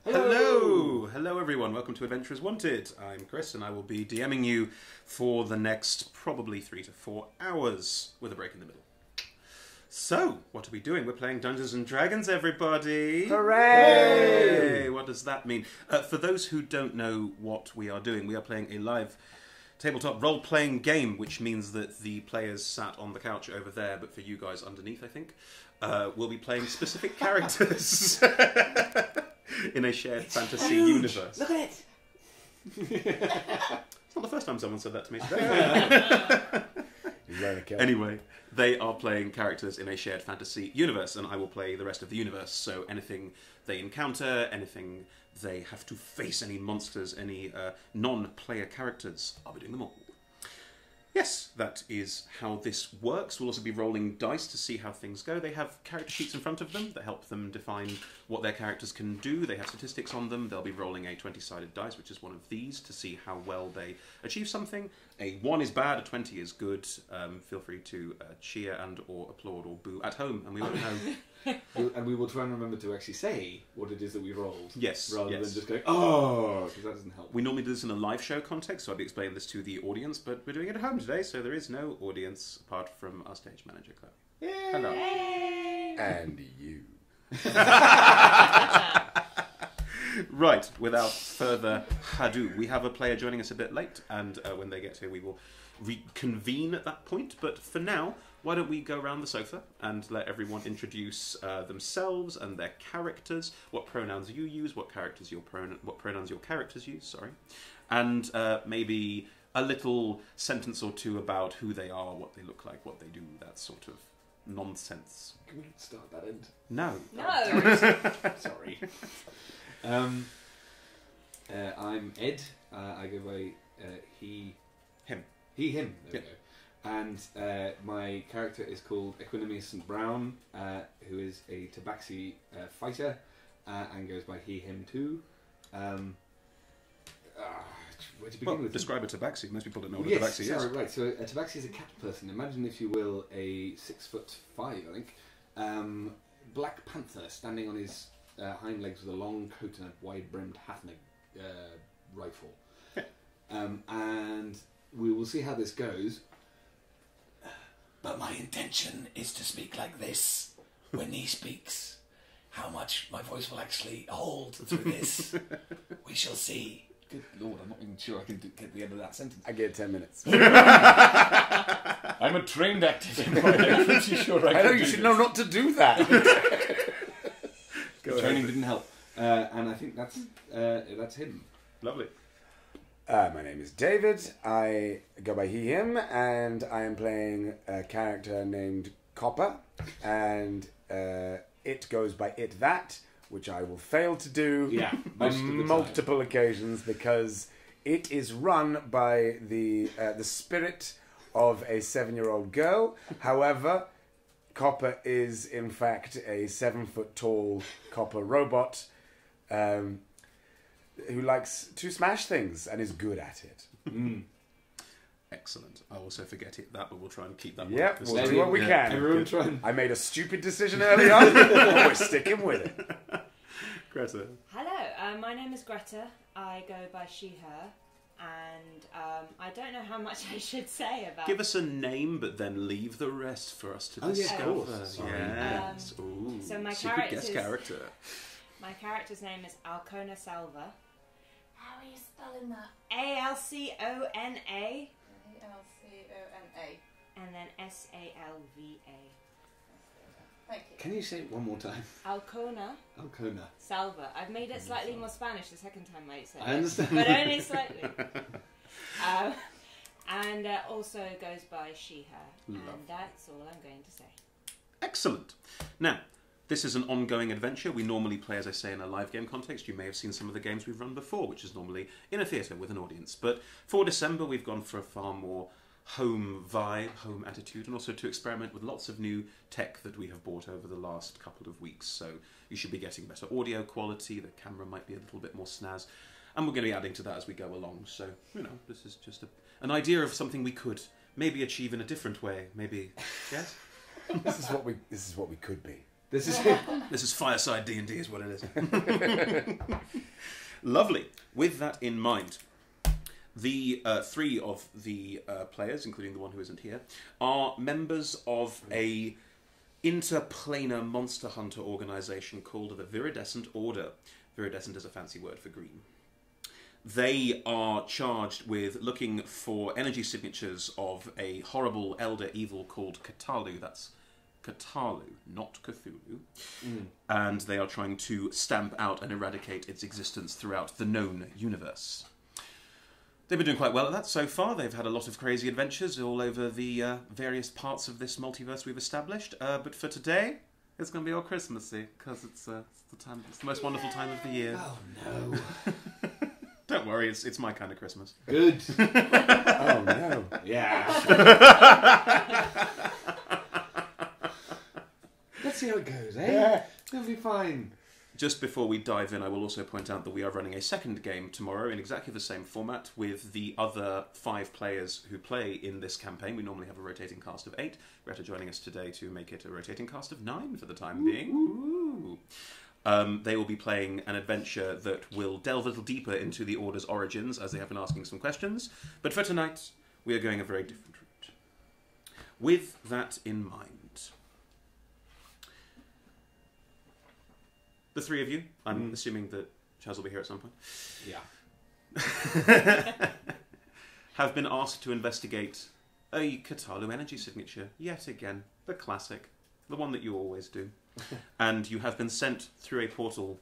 Hello! Hello everyone, welcome to Adventurers Wanted. I'm Chris and I will be DMing you for the next probably 3 to 4 hours with a break in the middle. So, what are we doing? We're playing Dungeons & Dragons, everybody! Hooray! Yay! What does that mean? For those who don't know what we are doing, we are playing a live tabletop role-playing game, which means that the players sat on the couch over there, but for you guys underneath, I think, we'll be playing specific characters in a shared fantasy universe. Look at it! It's not the first time someone said that to me today. Anyway, they are playing characters in a shared fantasy universe, and I will play the rest of the universe. So anything they encounter, anything they have to face, any monsters, any non-player characters, I'll be doing them all. Yes, that is how this works. We'll also be rolling dice to see how things go. They have character sheets in front of them that help them define what their characters can do. They have statistics on them. They'll be rolling a 20-sided dice, which is one of these, to see how well they achieve something. A 1 is bad, a 20 is good. Feel free to cheer and or applaud or boo at home, and we won't know. And we will try and remember to actually say what it is that we rolled. Yes. Rather than just going, oh, because that doesn't help. We normally do this in a live show context, so I'll be explaining this to the audience, but we're doing it at home today, so there is no audience apart from our stage manager, Chloe. Yay! Hello. And you. Right, without further ado, we have a player joining us a bit late, and when they get here we will reconvene at that point, but for now, why don't we go around the sofa and let everyone introduce themselves and their characters, what pronouns you use, what pronouns your characters use, sorry, and maybe a little sentence or two about who they are, what they look like, what they do, that sort of nonsense. Can we start that end? No. No. Sorry. I'm Ed. I go by he, him. He, him. There we go. And my character is called Viridescent Brown, who is a tabaxi fighter, and goes by he, him too. Where to begin with? Describe a tabaxi. Most people don't know what yes, a tabaxi is. Right. So a tabaxi is a cat person. Imagine, if you will, a 6'5", I think, black panther standing on his hind legs with a long coat and a wide-brimmed hat and a rifle. And we will see how this goes. But my intention is to speak like this when he speaks. How much my voice will actually hold through this, we shall see. Good Lord, I'm not even sure I can get the end of that sentence. I get 10 minutes. I'm a trained actor. I'm pretty sure I know you should know not to do that. The training didn't help. And I think that's him. Lovely. My name is David. I go by he, him, and I am playing a character named Copper, and it goes by it, that, which I will fail to do on multiple occasions because it is run by the spirit of a 7-year-old girl. However, Copper is in fact a 7-foot-tall copper robot who likes to smash things and is good at it. Excellent. I also forget it that, but we'll try and keep that. Yep, we'll do what we can. Everyone try and... I made a stupid decision early on. We're sticking with it. Greta. Hello, my name is Greta. I go by she, her, and I don't know how much I should say about... Give us a name, but then leave the rest for us to discover. Yeah, of course. Sorry. Yes. Ooh, so my secret guest character. My character's name is Alcona Salva. How are you spelling that? Alcona. Alcona. And then Salva. Thank you. Can you say it one more time? Alcona Salva. I've made it slightly more Spanish the second time I said it. I understand. But only slightly. And also goes by she, her. Love. And that's all I'm going to say. Excellent. Now, this is an ongoing adventure. We normally play, as I say, in a live game context. You may have seen some of the games we've run before, which is normally in a theatre with an audience. But for December, we've gone for a far more home vibe, home attitude, and also to experiment with lots of new tech that we have bought over the last couple of weeks. So you should be getting better audio quality. The camera might be a little bit more snaz. And we're going to be adding to that as we go along. So, you know, this is just an idea of something we could maybe achieve in a different way. Maybe, yes? This is what we could be. This is This is Fireside D&D is what it is. Lovely. With that in mind, the three of the players, including the one who isn't here, are members of a interplanar monster hunter organisation called the Viridescent Order. Viridescent is a fancy word for green. They are charged with looking for energy signatures of a horrible elder evil called Cthulhu. That's Cthulhu, not Cthulhu. And they are trying to stamp out and eradicate its existence throughout the known universe. They've been doing quite well at that so far. They've had a lot of crazy adventures all over the various parts of this multiverse we've established. But for today, it's going to be all Christmassy, because it's the most wonderful time of the year. Oh no. Don't worry, it's my kind of Christmas. Good. Oh no. Yeah. Let's see how it goes, eh? Yeah. It'll be fine. Just before we dive in, I will also point out that we are running a second game tomorrow in exactly the same format with the other 5 players who play in this campaign. We normally have a rotating cast of 8. Greta joining us today to make it a rotating cast of 9 for the time being. Ooh. They will be playing an adventure that will delve a little deeper into the Order's origins, as they have been asking some questions. But for tonight, we are going a very different route. With that in mind, the three of you, I'm assuming that Chaz will be here at some point, have been asked to investigate a Cthulhu energy signature, yet again, the classic, the one that you always do. And you have been sent through a portal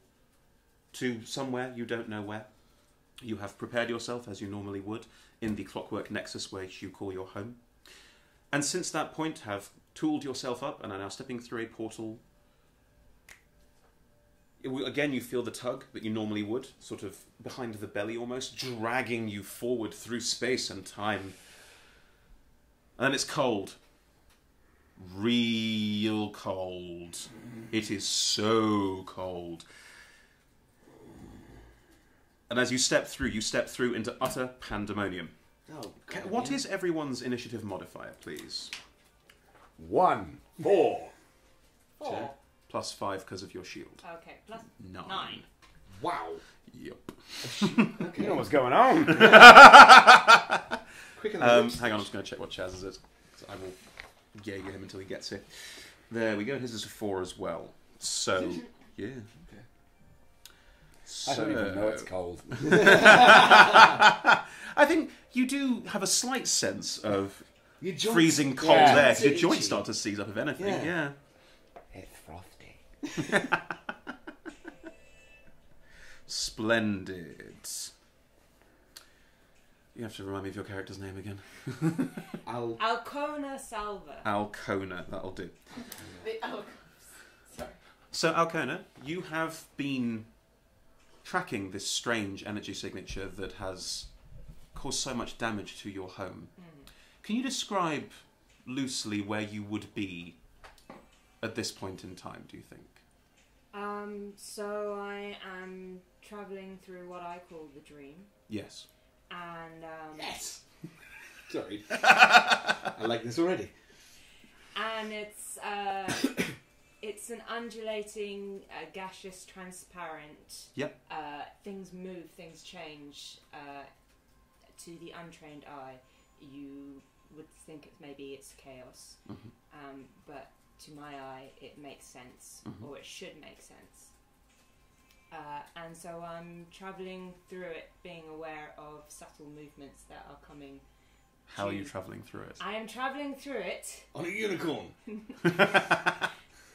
to somewhere, you don't know where. You have prepared yourself as you normally would in the clockwork nexus which you call your home. And since that point have tooled yourself up and are now stepping through a portal. Again, you feel the tug that you normally would, sort of behind the belly almost, dragging you forward through space and time. And then it's cold. Real cold. It is so cold. And as you step through into utter pandemonium. Oh, God, What is everyone's initiative modifier, please? 1, 4. 4. Plus 5 because of your shield. Okay, plus 9. 9. Wow. Yep. Okay. You know what's going on? Quicker than Hang on, I'm whips. just going to check what Chaz's is. 'Cause I will Jaeger him until he gets here. There we go. His is a 4 as well. So, yeah. Okay. I don't even know it's cold. I think you do have a slight sense of Your joints- freezing cold Yeah. air. Your Itchy. joints start to seize up, if anything. Yeah. Yeah. It's frosty. Splendid. You have to remind me of your character's name again. Alcona Salva. Alcona. That'll do. Sorry. So, Alcona, you have been tracking this strange energy signature that has caused so much damage to your home. Can you describe loosely where you would be at this point in time, do you think? So I am travelling through what I call the dream. Yes. And Yes. Sorry. I like this already. and it's an undulating, gaseous, transparent. Yep. Things move, things change. To the untrained eye, you would think it's chaos, but to my eye, it makes sense, or it should make sense. And so I'm travelling through it, being aware of subtle movements that are coming. How are you travelling through it? I am travelling through it. On a unicorn.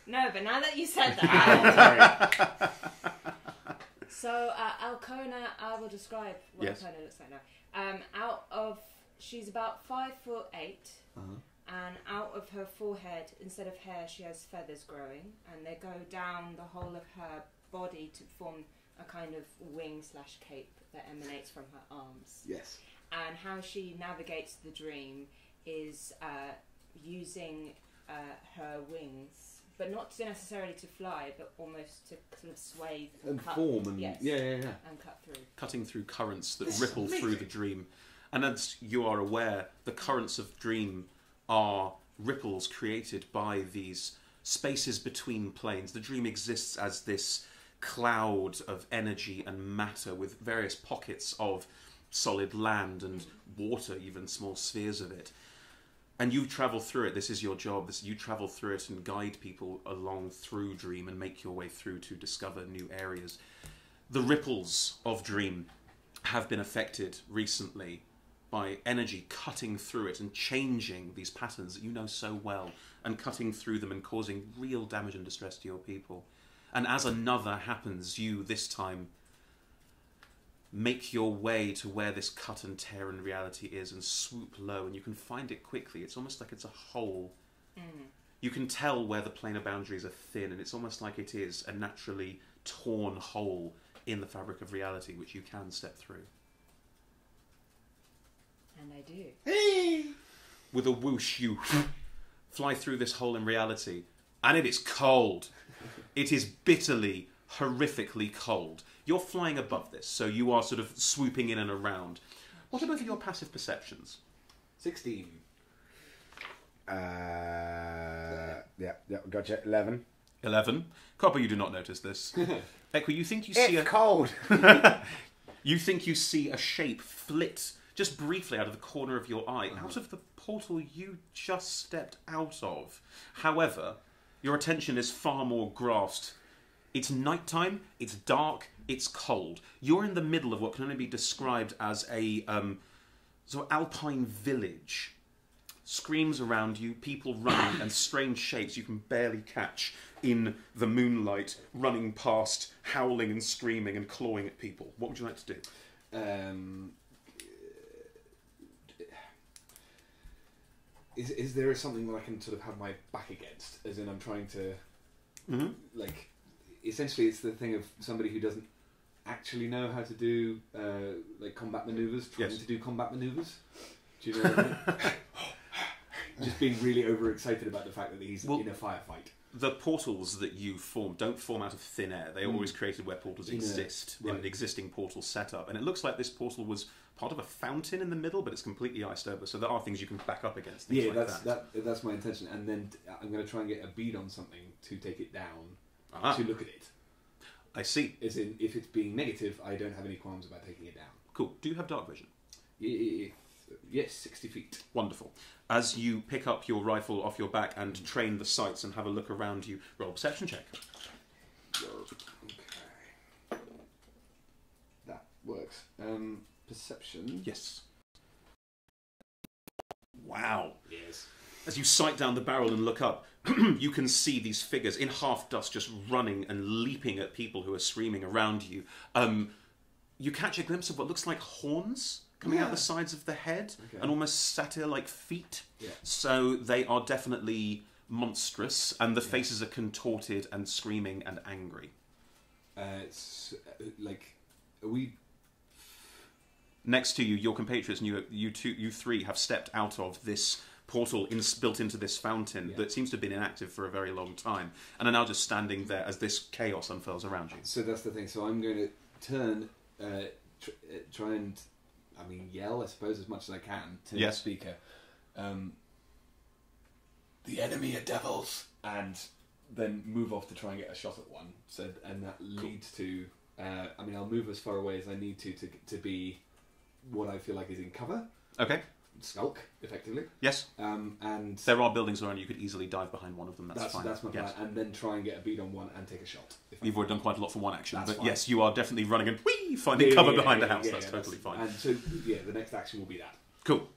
No, but now that you said that. So, Alcona, I will describe what Yes. Alcona looks like now. She's about 5'8", and out of her forehead, instead of hair, she has feathers growing, and they go down the whole of her body to form a kind of wing/cape that emanates from her arms. Yes. And how she navigates the dream is using her wings, but not necessarily to fly, but almost to sort of sway And cut, form and yes, yeah. and cut through. Cutting through currents that This is ripple through the dream. And as you are aware, the currents of dream are ripples created by these spaces between planes. The dream exists as this cloud of energy and matter with various pockets of solid land and water, even small spheres of it. And you travel through it. This is your job. You travel through it and guide people along through Dream and make your way through to discover new areas. The ripples of Dream have been affected recently by energy cutting through it and changing these patterns that you know so well, and cutting through them and causing real damage and distress to your people. And as another happens, you, this time, make your way to where this cut and tear in reality is and swoop low, and you can find it quickly. It's almost like it's a hole. You can tell where the planar boundaries are thin, and it's almost like it is a naturally torn hole in the fabric of reality which you can step through. And I do. With a whoosh, you fly through this hole in reality, and it is cold. It is bitterly, horrifically cold. You're flying above this, so you are sort of swooping in and around. What are both of your passive perceptions? 16. Yeah, gotcha. 11. 11. Copper, you do not notice this. Equi, you think you see It's cold. You think you see a shape flit just briefly out of the corner of your eye, out of the portal you just stepped out of. However, your attention is far more grasped. It's nighttime, it's dark, it's cold. You're in the middle of what can only be described as a sort of alpine village. Screams around you, people running, and strange shapes you can barely catch in the moonlight, running past, howling and screaming and clawing at people. What would you like to do? Is there something that I can sort of have my back against? As in, I'm trying to, like, essentially it's the thing of somebody who doesn't actually know how to do, like, combat manoeuvres, trying to do combat manoeuvres. Do you know what I mean? Just being really overexcited about the fact that he's in a firefight. The portals that you form don't form out of thin air. They are always created where portals exist, in an existing portal setup. And it looks like this portal was part of a fountain in the middle, but it's completely iced over. So there are things you can back up against. Things that's my intention. And then I'm going to try and get a bead on something to take it down, to look at it. I see. As in, if it's being negative, I don't have any qualms about taking it down. Cool. Do you have dark vision? Yes, 60 feet. Wonderful. As you pick up your rifle off your back and train the sights and have a look around you, roll a perception check. Okay. That works. Perception. Yes. Wow. Yes. As you sight down the barrel and look up, you can see these figures in half dust just running and leaping at people who are screaming around you. You catch a glimpse of what looks like horns coming out the sides of the head, and almost satyr-like feet. Yeah. So they are definitely monstrous, and the faces are contorted and screaming and angry. It's like, are we... Next to you, your compatriots and you three have stepped out of this portal built into this fountain that seems to have been inactive for a very long time, and are now just standing there as this chaos unfurls around you. So that's the thing. So I'm going to turn, try and... yell, I suppose, as much as I can to the speaker. The enemy are devils, and then move off to try and get a shot at one. So, and that leads to. I'll move as far away as I need to be what I feel like is in cover. Okay. Skulk, effectively. Yes. And there are buildings around. You could easily dive behind one of them. That's fine. That's my plan. And then try and get a bead on one and take a shot. You've already done quite a lot for one action, but fine. Yes, you are definitely running and finding cover behind the house. That's totally fine. And so, the next action will be that. Cool.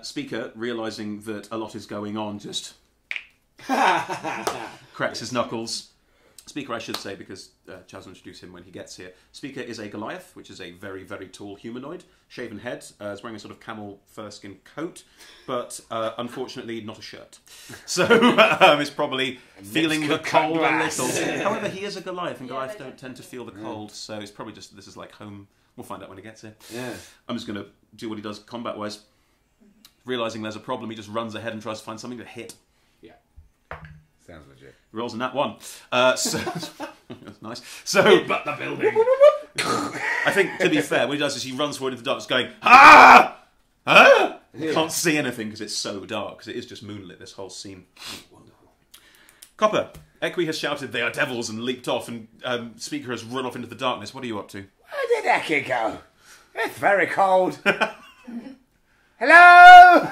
Speaker, realising that a lot is going on, just cracks his knuckles. Speaker, I should say, because Chaz will introduce him when he gets here. Speaker is a Goliath, which is a very, very tall humanoid. Shaven head, is wearing a sort of camel fur-skin coat, but unfortunately not a shirt. So is probably feeling the cold a little. However, he is a Goliath, and Goliaths don't tend to feel the cold, so it's probably just, this is like home. We'll find out when he gets here. Yeah. I'm just going to do what he does combat-wise. Realising there's a problem, he just runs ahead and tries to find something to hit. Yeah. Sounds legit. Rolls in that one. So that's nice. So, but the building. I think, to be fair, what he does is he runs forward into the darkness going, ah! Ah! Can't see anything because it's so dark, because it is just moonlit, this whole scene. Wonderful. Copper, Equi has shouted, "They are devils," and leaped off, and Speaker has run off into the darkness. What are you up to? Where did Equi go? It's very cold. Hello?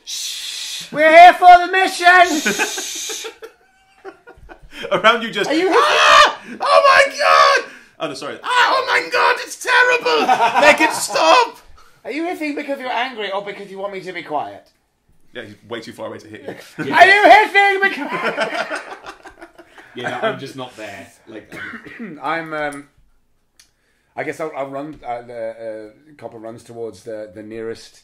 Shh. We're here for the mission. Around you just... Are you ah! Oh my god! Oh no, sorry. Ah, oh my god, it's terrible! Make it stop! Are you hitting because you're angry or because you want me to be quiet? Yeah, he's way too far away to hit you. Yeah. Are you hitting because... Yeah, no, I'm just not there. Like, I'm... I guess I'll run... Copper runs towards the nearest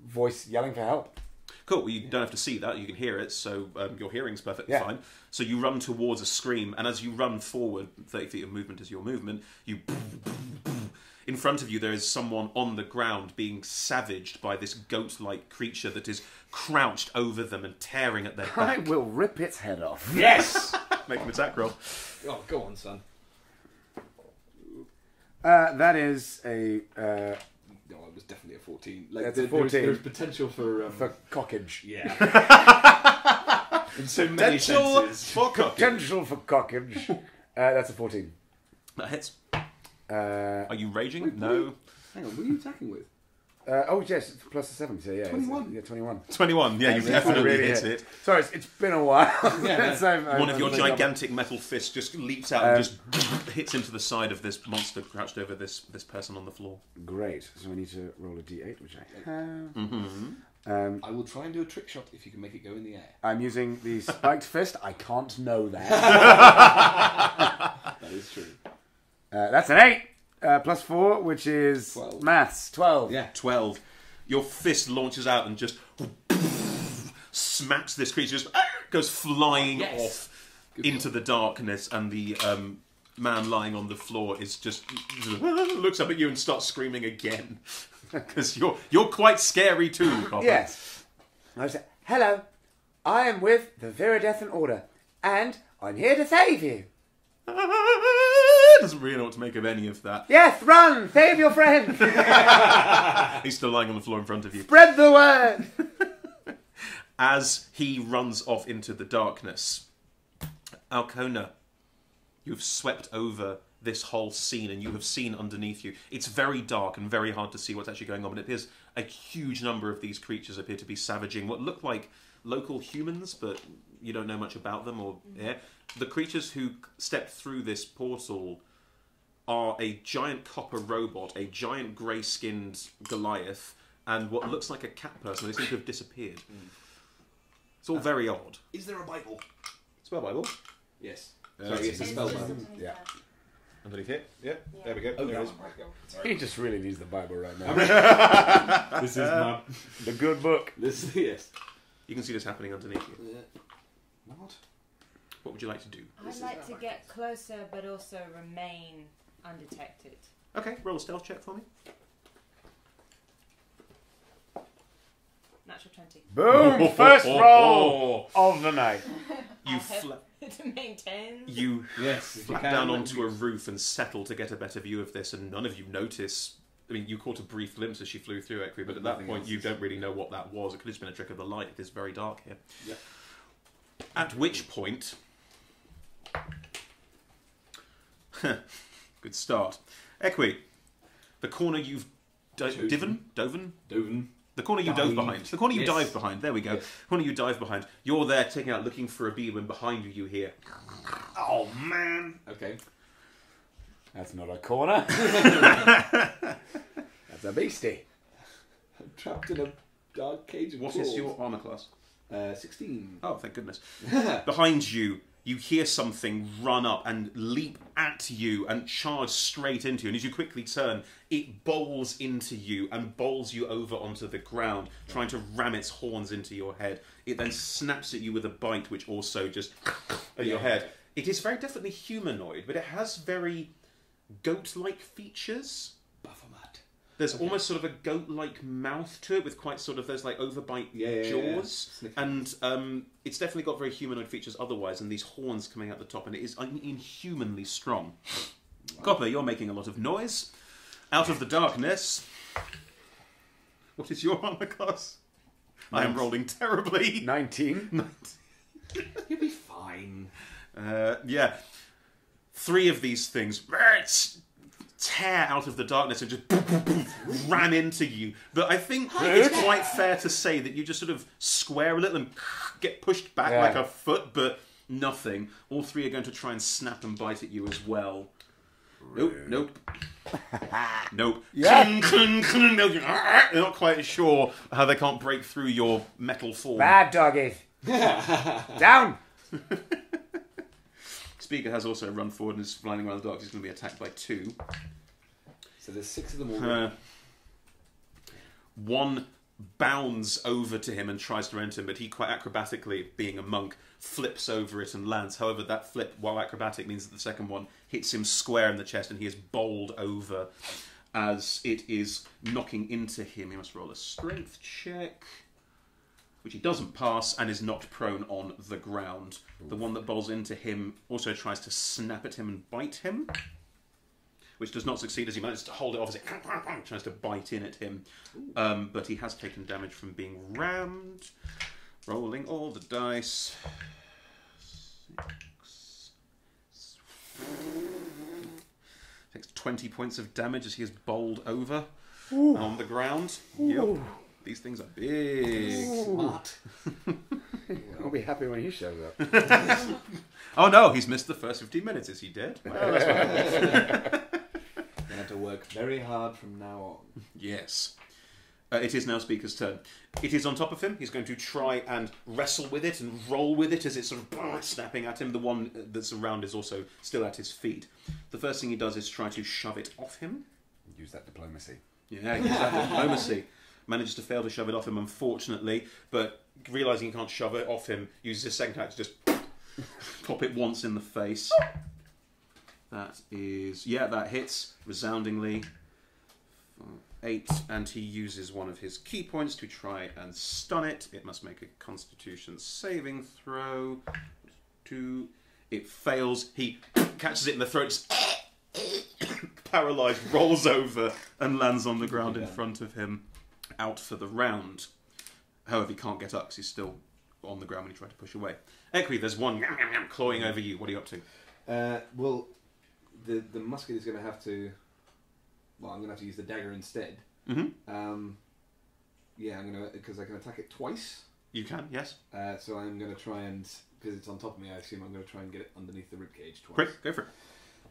voice yelling for help. Cool, well, you don't have to see that, you can hear it, so your hearing's perfectly fine. So you run towards a scream, and as you run forward, 30 feet of movement is your movement, you... In front of you there is someone on the ground being savaged by this goat-like creature that is crouched over them and tearing at their back. I will rip its head off. yes! Make an attack roll. Oh, go on, son. That is a... No, it was definitely a 14. Like, That's a 14. There's potential for... for cockage. Yeah. In so many Potential senses. for cockage. Potential for cockage. That's a 14. That hits. Are Are you raging? Wait, No. Hang on, what are you attacking with? oh, yes, plus a 7. So, yeah, 21. Yeah, 21. 21, yeah, you definitely really hit it. Sorry, it's been a while. Yeah. So One of your gigantic metal fists just leaps out and just hits into the side of this monster crouched over this person on the floor. Great. So I need to roll a d8, which I have. Mm-hmm. I will try and do a trick shot if you can make it go in the air. I'm using the spiked fist. I can't know that. That is true. That's an 8. Plus 4, which is 12. Maths. 12. Yeah. 12. Your fist launches out and just smacks this creature, just goes flying off into the darkness, and the man lying on the floor is just looks up at you and starts screaming again. Because you're quite scary too, Copper. Yes. I say, hello, I am with the Viridescent Order, and I'm here to save you. Doesn't really know what to make of any of that. Yes, run! Save your friend! He's still lying on the floor in front of you. Spread the word! As he runs off into the darkness, Alcona, you've swept over this whole scene and you have seen underneath you. It's very dark and very hard to see what's actually going on, but it appears a huge number of these creatures appear to be savaging what look like local humans, but you don't know much about them. The creatures who stepped through this portal are a giant copper robot, a giant grey-skinned Goliath, and what looks like a cat person. They seem to have disappeared. It's all very odd. Is there a Bible? Spell Bible. Yes. Sorry, yes, a spell Bible. Yeah. Underneath it. Yep. There we go. Oh, There it no. is. He just really needs the Bible right now. This is my... The good book. This, yes. You can see this happening underneath you. What? What would you like to do? I'd like to get closer, but also remain undetected. Okay, roll a stealth check for me. Natural 20. Boom! First roll of the night. You To maintain. you Yes. if you flap can, down then onto you- a roof and settle to get a better view of this, and none of you notice. I mean, you caught a brief glimpse as she flew through Equi, but at that Nothing point else you is- don't really know what that was. It could have just been a trick of the light. It is very dark here. Yeah. At which point... Good start. Equi, the corner you've... Doven? Doven. The corner you dove Dive. behind. The corner you Yes. dive behind. There we go. Yes. The corner you dive behind. You're there taking out, looking for a bee, when behind you hear... Oh, man. Okay. That's not a corner. That's a beastie. I'm trapped in a dark cage of What claws. is your armour class? 16. Oh, thank goodness. Behind you, you hear something run up and leap at you and charge straight into you. And as you quickly turn, it bowls into you and bowls you over onto the ground, trying to ram its horns into your head. It then snaps at you with a bite, which also just at your head. It is very definitely humanoid, but it has very goat-like features. Baphomet. There's almost sort of a goat-like mouth to it, with quite sort of, there's like overbite jaws. Sniffy. And it's definitely got very humanoid features otherwise, and these horns coming out the top, and it is inhumanly strong. Copper, you're making a lot of noise. Out of the darkness. What is your armor class? I am rolling terribly. 19. You'll be fine. Yeah. 3 of these things tear out of the darkness and just ram into you. But I think it's quite fair to say that you just sort of square a little and get pushed back like a foot, but nothing. All 3 are going to try and snap and bite at you as well. Nope. Nope. Yeah. They're not quite sure how they can't break through your metal form. Bad doggies. Down. Speaker has also run forward and is flying around the dark. He's going to be attacked by 2. So there's 6 of them already. 1 bounds over to him and tries to enter him, but he quite acrobatically, being a monk, flips over it and lands. However, that flip, while acrobatic, means that the second one hits him square in the chest and he is bowled over as it is knocking into him. He must roll a strength check, which he doesn't pass, and is knocked prone on the ground. The one that bowls into him also tries to snap at him and bite him, which does not succeed as he manages to hold it off as it tries to bite in at him. But he has taken damage from being rammed. Rolling all the dice. 6. Takes 20 points of damage as he is bowled over on the ground. Yep. These things are big. Smart. I'll be happy when he shows up. Oh no, he's missed the first 15 minutes. Is he dead? Well, that's what You have to work very hard from now on. yes. It is now Speaker's turn. It is on top of him. He's going to try and wrestle with it and roll with it as it's sort of snapping at him. The one that's around is also still at his feet. The first thing he does is try to shove it off him. Use that diplomacy. Yeah, use that diplomacy. Manages to fail to shove it off him, unfortunately, but realising he can't shove it off him, uses his second attack to just pop it once in the face. That is... yeah, that hits resoundingly. 8, and he uses one of his key points to try and stun it. It must make a Constitution saving throw. 2. It fails. He catches it in the throat, paralysed, rolls over, and lands on the ground in front of him, out for the round. However, he can't get up because he's still on the ground when he tried to push away. Equi, there's one clawing over you. What are you up to? Well, the musket is going to have to... well, I'm going to have to use the dagger instead. Mm-hmm. Yeah, I'm going to... because I can attack it twice. You can, yes. So I'm going to try and... because it's on top of me, I assume I'm going to try and get it underneath the ribcage twice. Quick, go for it.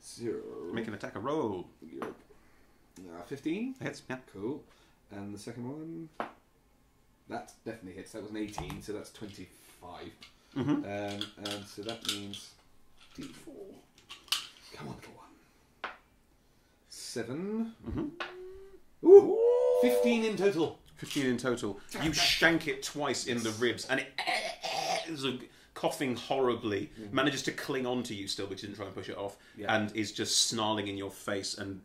0. Make an attack a roll. 15. Hits, yeah. Cool. And the second one... that definitely hits. That was an 18, so that's 25. Mm-hmm. And so that means... D4. Come on, little one. 7. Mm-hmm. Ooh! 15 in total. 15 in total. You shank it twice in the ribs, and it is coughing horribly. Manages to cling on to you still, but didn't try and push it off, and is just snarling in your face, and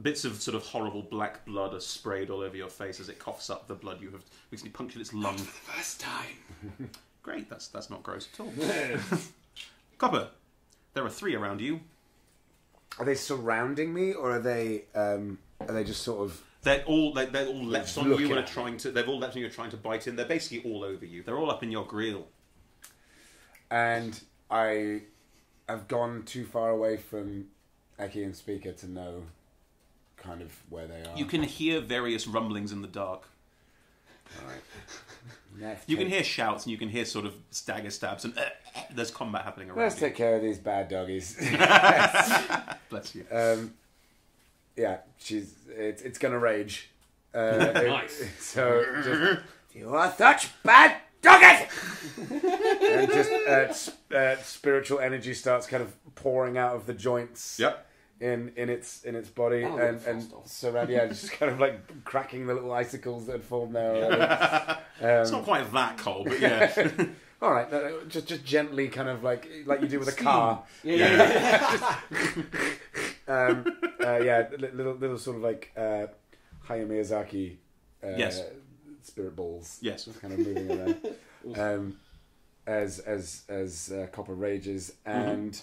bits of sort of horrible black blood are sprayed all over your face as it coughs up the blood you have recently punctured its lung. For the first time. Great, that's not gross at all. Copper, there are 3 around you. Are they surrounding me, or are they just sort of... They're all left on you and are Looking trying to. They've all left on you, trying to bite in. They're basically all over you. They're all up in your grill. And I have gone too far away from Eki and Speaker to know kind of where they are. You can hear various rumblings in the dark. Right. You can hear shouts and you can hear sort of stagger stabs and there's combat happening around Let's you. take care of these bad doggies. Bless you. Yeah, it's gonna rage. Nice. So just, you are such bad doggies, and just spiritual energy starts kind of pouring out of the joints. Yep. In its body and surround, just kind of like cracking the little icicles that had formed there. It's not quite that cold, but yeah. All right, just gently, kind of like you do with a car. Little sort of like Hayao Miyazaki. Yes. Spirit balls. Yes. Kind of moving around. As Copper rages, and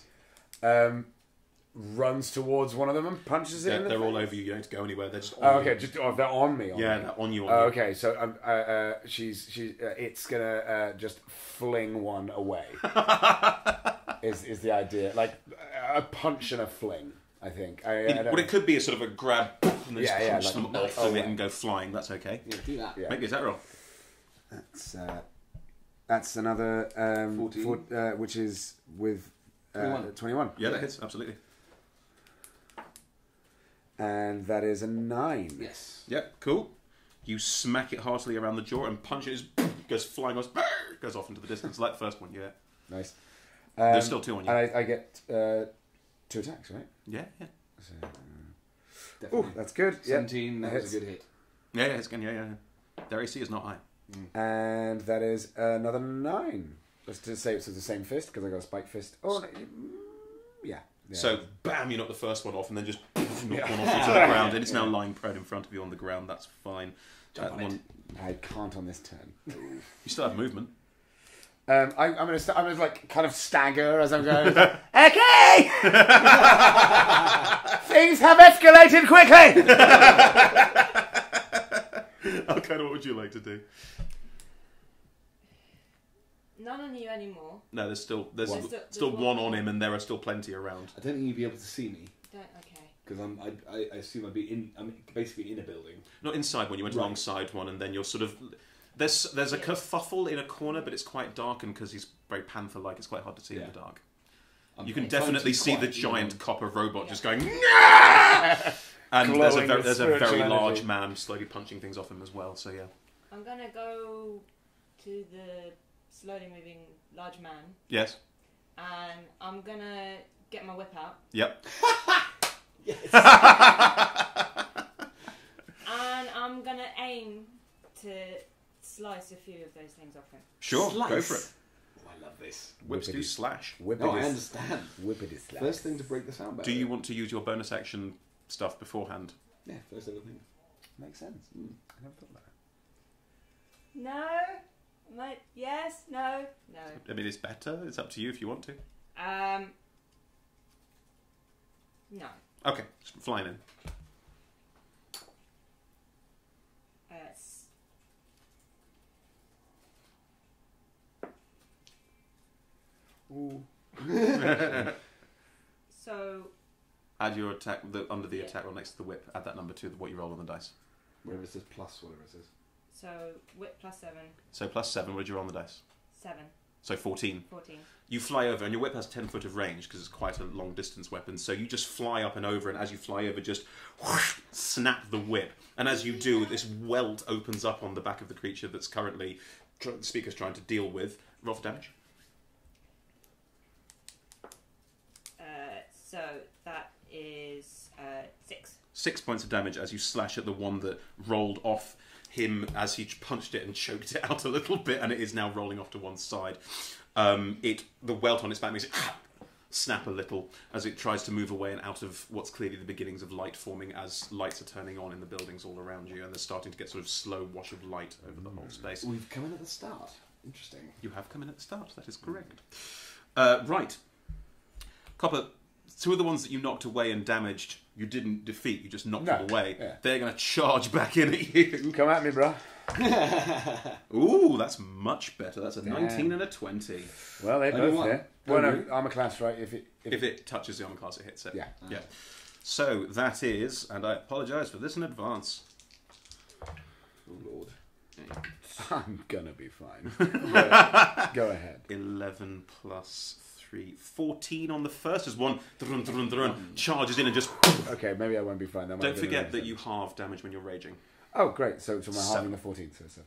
runs towards one of them and punches it in the They're all face? over you. You don't have to go anywhere. They're just on Oh, you. okay. Just they're on me. They're on you. Oh, okay, so it's gonna just fling one away. is the idea like a punch and a fling? I think. What it could be is sort of a grab and then just punch like, them off of it and go flying. That's okay. Yeah, do that. Yeah. Make the attack roll. That's another 14. which is with 21. Yeah, that hits absolutely. And that is a 9. Yes. Yep, cool. You smack it heartily around the jaw and punch it. It goes flying off, goes off into the distance like the first one. Yeah. Nice. There's still 2 on you. And I get 2 attacks, right? Yeah. So, Definitely. that's good. 17, Yep. that was a good hit. Yeah, it's again. Yeah. Their AC is not high. And that is another 9. Just to say it's the same fist because I got a spike fist. Oh, no, yeah. So, bam, you knock the first one off and then just knock one off into the ground. And it's now lying prone in front of you on the ground. That's fine. Jump on it. I can't on this turn. You still have movement. I'm gonna like kind of stagger as I'm going. Okay, things have escalated quickly. Okay, what would you like to do? None on you anymore. No, there's still There's one on him, and there are still plenty around. I don't think you'd be able to see me Okay. because I assume I'd be I'm basically in a building. Not inside one. You went alongside one, and then you're sort of there's a kerfuffle in a corner, but it's quite darkened because he's very panther-like. It's quite hard to see in the dark. You can definitely see the giant copper robot just going. And there's a very large man slowly punching things off him as well. So yeah. I'm gonna go to the slowly moving large man, Yes. and I'm gonna get my whip out, Yep. and I'm gonna aim to slice a few of those things off him. Sure. Slice. Go for it. Oh, I love this. Whips do slash. No, I understand. Whippity slash. First thing to break the sound barrier. Do you want to use your bonus action stuff beforehand? Yeah, first little thing. Makes sense. I never thought about it. No. Yes. No. No. I mean, it's better. It's up to you if you want to. No. Okay, just flying in. Ooh. So. Add your attack under the attack roll next to the whip. Add that number to what you roll on the dice. Wherever it says plus, whatever it says. So whip +7. So +7. What did you roll on the dice? 7. So 14. 14. You fly over, and your whip has 10 foot of range because it's quite a long distance weapon. So you just fly up and over, and as you fly over, just whoosh, snap the whip. And as you do, this welt opens up on the back of the creature that's currently the speaker's trying to deal with. Roll for damage. So that is 6. 6 points of damage as you slash at the one that rolled off him as he punched it and choked it out a little bit, and it is now rolling off to one side. The welt on its back makes it snap a little as it tries to move away and out of what's clearly the beginnings of light forming as lights are turning on in the buildings all around you, and they're starting to get sort of slow wash of light over the whole space. We've come in at the start. Interesting. You have come in at the start, that is correct. Right. Copper, 2 of the ones that you knocked away and damaged, you didn't defeat, you just knocked them away. Yeah. They're going to charge back in at you. Come at me, bro. Ooh, that's much better. That's a 19 and a 20. Well, they both hit. Well, no, armor class, right? If it touches the armor class, it hits it. Yeah. Yeah. So that is, and I apologise for this in advance. Oh, Lord. I'm gonna be fine. Go ahead. 11 plus 3, 14 on the first as one charges in and just. Okay, maybe I won't be fine. Don't forget that you halve damage when you're raging. Oh, great. So my halving the 14, so 7.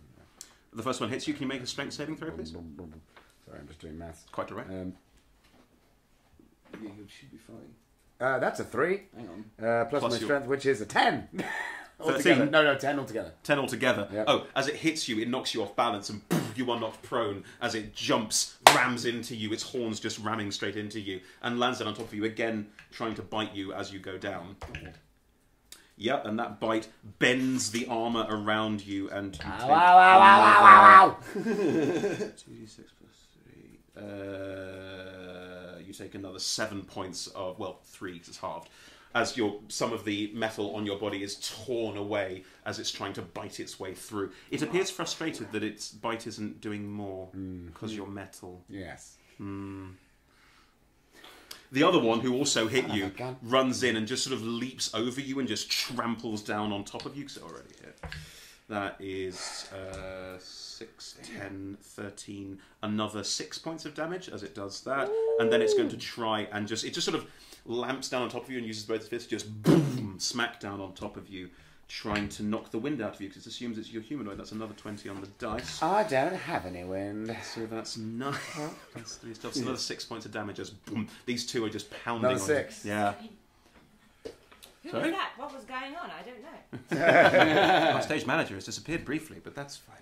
The first one hits you. Can you make a strength saving throw, please? Sorry, I'm just doing maths. Quite direct. Yeah, you should be fine. That's a 3. Hang on. Plus my strength, which is a 10. 13. No, 10 altogether. 10 altogether. Yep. Oh, as it hits you, it knocks you off balance and you are knocked prone as it jumps, rams into you, its horns just ramming straight into you, and lands on top of you again, trying to bite you as you go down. Yep, and that bite bends the armour around you, and you take... Wow. 2d6 plus 3. You you take another 7 points of, well, 3 because it's halved, as some of the metal on your body is torn away as it's trying to bite its way through. It appears frustrated that its bite isn't doing more because you're metal. Yes. The other one, who also hit you, runs in and just sort of leaps over you and just tramples down on top of you because it already hit. That is 6, 10, 13, another 6 points of damage as it does that. And then it's going to try and it just sort of lamps down on top of you and uses both its fists to just boom, smack down on top of you, trying to knock the wind out of you because it assumes it's your humanoid. That's another 20 on the dice. I don't have any wind. So that's 9. That's another 6 points of damage as boom. These two are just pounding Another 6. on you. Yeah. Who Sorry? was that? What was going on? I don't know. Our stage manager has disappeared briefly, but that's fine.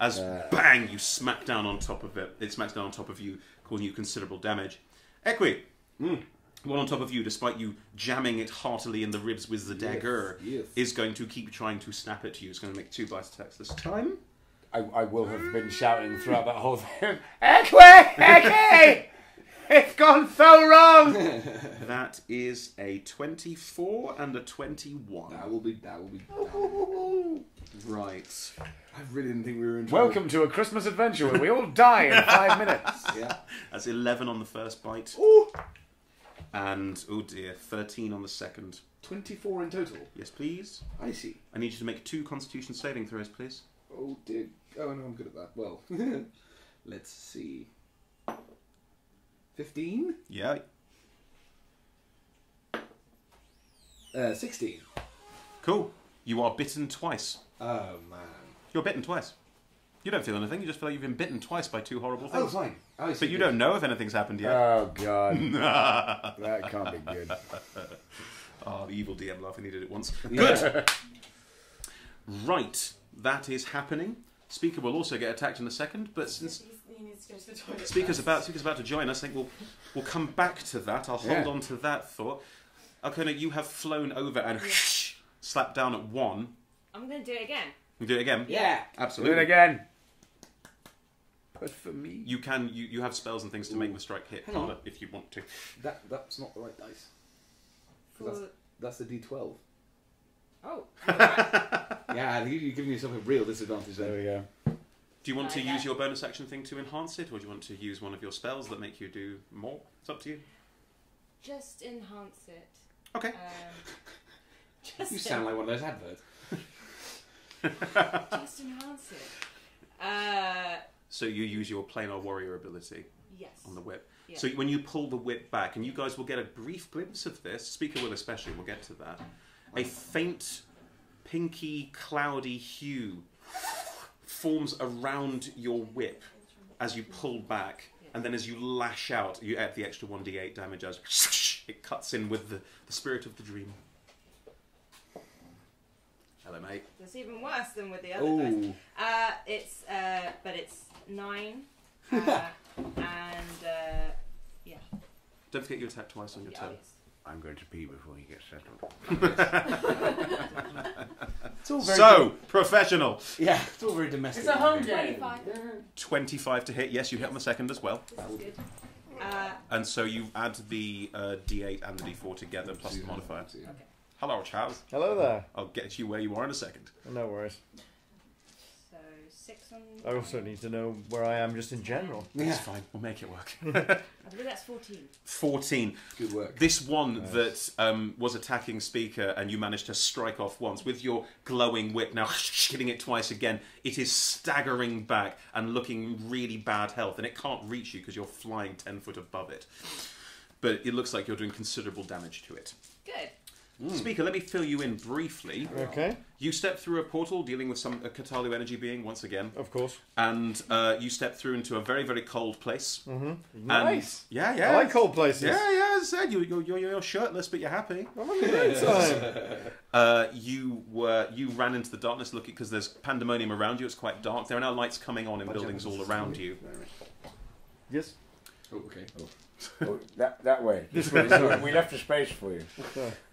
As bang, you smack down on top of it. It smacks down on top of you, causing you considerable damage. Equi, one on top of you, despite you jamming it heartily in the ribs with the dagger, is going to keep trying to snap it to you. It's going to make 2 bite attacks this time. I will have been shouting throughout that whole thing. Equi! It's gone so wrong! That is a 24 and a 21. That will be. Right. I really didn't think we were in trouble. Welcome to a Christmas adventure where we all die in 5 minutes. Yeah. That's 11 on the first bite. Ooh. And, oh dear, 13 on the second. 24 in total. Yes, please. I see. I need you to make 2 Constitution saving throws, please. Oh dear. Oh no, I'm good at that. Well, let's see. 15? Yeah. 16. Cool. You are bitten twice. Oh man. You're bitten twice. You don't feel anything. You just feel like you've been bitten twice by 2 horrible Oh, things. fine. I see. But you don't know if anything's happened yet. Oh, God. That can't be good. Oh, the evil DM laugh. I needed it once. Good. Right. That is happening. Speaker will also get attacked in a second, but since He needs to go to the toilet. Speaker's about to join us, I think we'll come back to that. I'll hold on to that thought. Okay, now you have flown over and slapped down at 1. I'm going to do it again. You do it again? Yeah. Absolutely. Do it again. But for me. You can. You have spells and things to make the strike hit Hang on. harder if you want to. That's not the right dice. That's the D12. Oh. Yeah, you're giving yourself a real disadvantage there. There we go. Do you want to Yeah. use your bonus action thing to enhance it, or do you want to use one of your spells that make you do more? It's up to you. Just enhance it. Okay. You sound like one of those adverts. Just enhance it. So you use your planar warrior ability Yes. on the whip. Yeah. So when you pull the whip back, and you guys will get a brief glimpse of this, Speaker will especially, we'll get to that, a faint, pinky, cloudy hue forms around your whip as you pull back, and then as you lash out, you add the extra 1d8 damage as it cuts in with the spirit of the dream. Hello, mate. That's even worse than with the other dice. But it's 9. And yeah. Don't forget you attack twice on your turn. Yes. I'm going to pee before he gets settled. It's all very So, professional. yeah, it's all very domestic. It's a home game. 25 to hit. Yes, you hit on the second as well. This is good. And so you add the D8 and the D4 together plus the modifier. Hello, Charles. Hello there. I'll get you where you are in a second. No worries. So 6 on. I also need to know where I am just in general. It's fine. We'll make it work. I believe that's 14. 14. Good work. This one that was attacking Speaker and you managed to strike off once with your glowing whip, now hitting it twice again, it is staggering back and looking really bad health, and it can't reach you because you're flying 10 foot above it. But it looks like you're doing considerable damage to it. Good. Speaker, let me fill you in briefly. Okay, You step through a portal dealing with some Katalu energy being once again, of course. and you step through into a very, very cold place. Nice. Yeah, yeah. I like cold places. Yeah, yeah. As I said, you're shirtless, but you're happy. I'm having a great time. You ran into the darkness looking because there's pandemonium around you. It's quite dark. There are now lights coming on in buildings all around you. Yes. Oh, okay. Oh, that way. This way. Sorry, we left a space for you.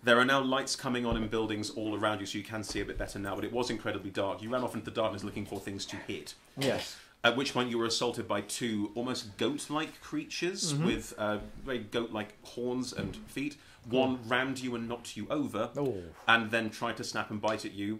There are now lights coming on in buildings all around you, so you can see a bit better now. But it was incredibly dark. You ran off into the darkness looking for things to hit. Yes. At which point you were assaulted by two almost goat-like creatures with very goat-like horns and feet. One rammed you and knocked you over, and then tried to snap and bite at you.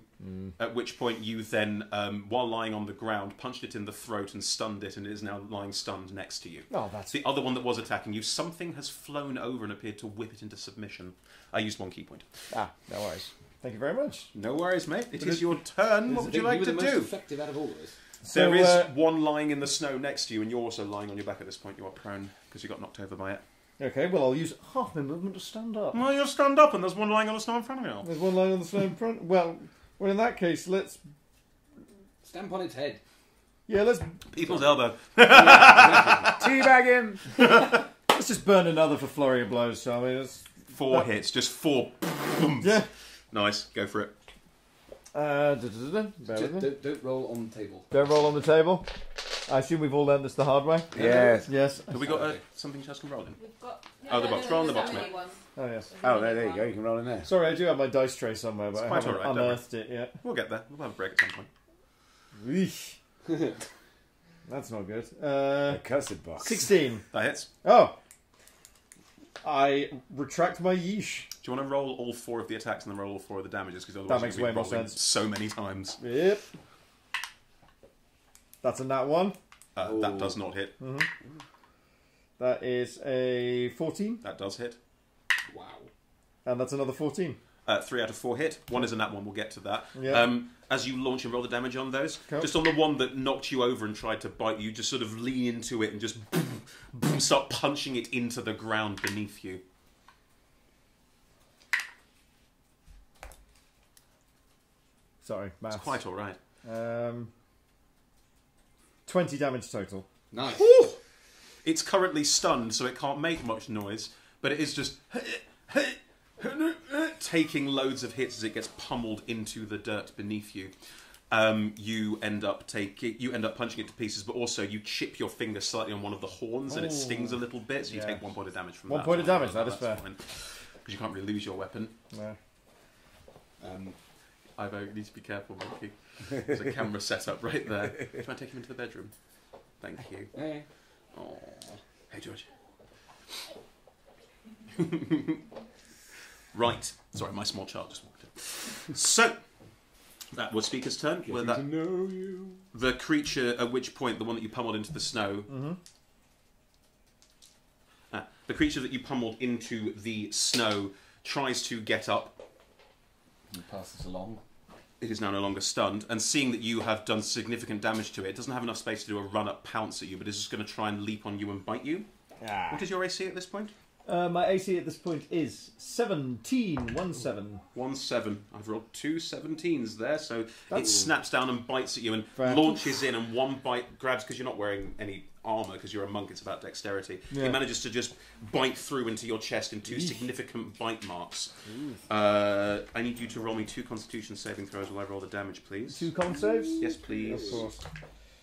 At which point you then, while lying on the ground, punched it in the throat and stunned it, and it is now lying stunned next to you. Oh, that's... The other one that was attacking you, something has flown over and appeared to whip it into submission. I used 1 key point. Ah, no worries. Thank you very much. No worries, mate. It is your turn. What would you like to the most do? effective out of all of us. There is one lying in the snow next to you, and you're also lying on your back at this point. You are prone because you got knocked over by it. Okay, well, I'll use half my movement to stand up. Well, you'll stand up, and there's one lying on the snow in front of you. There's one lying on the snow in front. Well, in that case, let's... Stamp on its head. Yeah, let's... People's elbow. Teabag him! Let's just burn another for flurry of blows, shall we? 4 hits, just 4. Yeah. Nice, go for it. Bear with me. Don't roll on the table. Don't roll on the table. I assume we've all learned this the hard way. Yes. Yes. Have we got something Chaz can roll in? We've got... Oh, the box. Roll on the box, mate. Oh, yes. Oh, there you go. You can roll in there. Sorry, I do have my dice tray somewhere, but I quite haven't all right, don't unearthed it yet. We'll get there. We'll have a break at some point. Eesh. That's not good. A cursed box. 16. That hits. Oh. I retract my yeesh. Do you want to roll all 4 of the attacks and then roll all 4 of the damages? Because otherwise That makes you'll be way more rolling sense. so many times. Yep. That's a nat 1. That does not hit. That is a 14. That does hit. Wow. And that's another 14. 3 out of 4 hit. 1 is a nat 1. We'll get to that. Yeah. As you launch and roll the damage on those, Cool. just on the one that knocked you over and tried to bite you, just sort of lean into it and just start punching it into the ground beneath you. Sorry, maths. It's quite all right. 20 damage total. Nice. Whew! It's currently stunned, so it can't make much noise, but it is just taking loads of hits as it gets pummeled into the dirt beneath you. You end up punching it to pieces, but also you chip your finger slightly on one of the horns, and it stings a little bit. So you take 1 point of damage from that. 1 point of damage. That is fair. Because you can't really lose your weapon. Yeah. I need to be careful, Monkey. There's a camera set up right there. Try and take him into the bedroom. Thank you. Hey. Oh, hey George. Right. Sorry, my small child just walked in. So, that was Speaker's turn. Getting to know you. The creature, at which point, the one that you pummeled into the snow... the creature that you pummeled into the snow tries to get up. You pass this along. It is now no longer stunned, and seeing that you have done significant damage to it, it doesn't have enough space to do a run-up pounce at you, but it's just going to try and leap on you and bite you. Ah. What is your AC at this point? My AC at this point is 17. 17. 1-7. I've rolled 2 17s there, so it snaps down and bites at you and Fair. launches in, and one bite grabs, because you're not wearing any armour, because you're a monk, it's about dexterity. Yeah. It manages to just bite through into your chest in 2 significant bite marks. I need you to roll me 2 Constitution saving throws while I roll the damage, please. 2 con saves? Yes, please. Of course.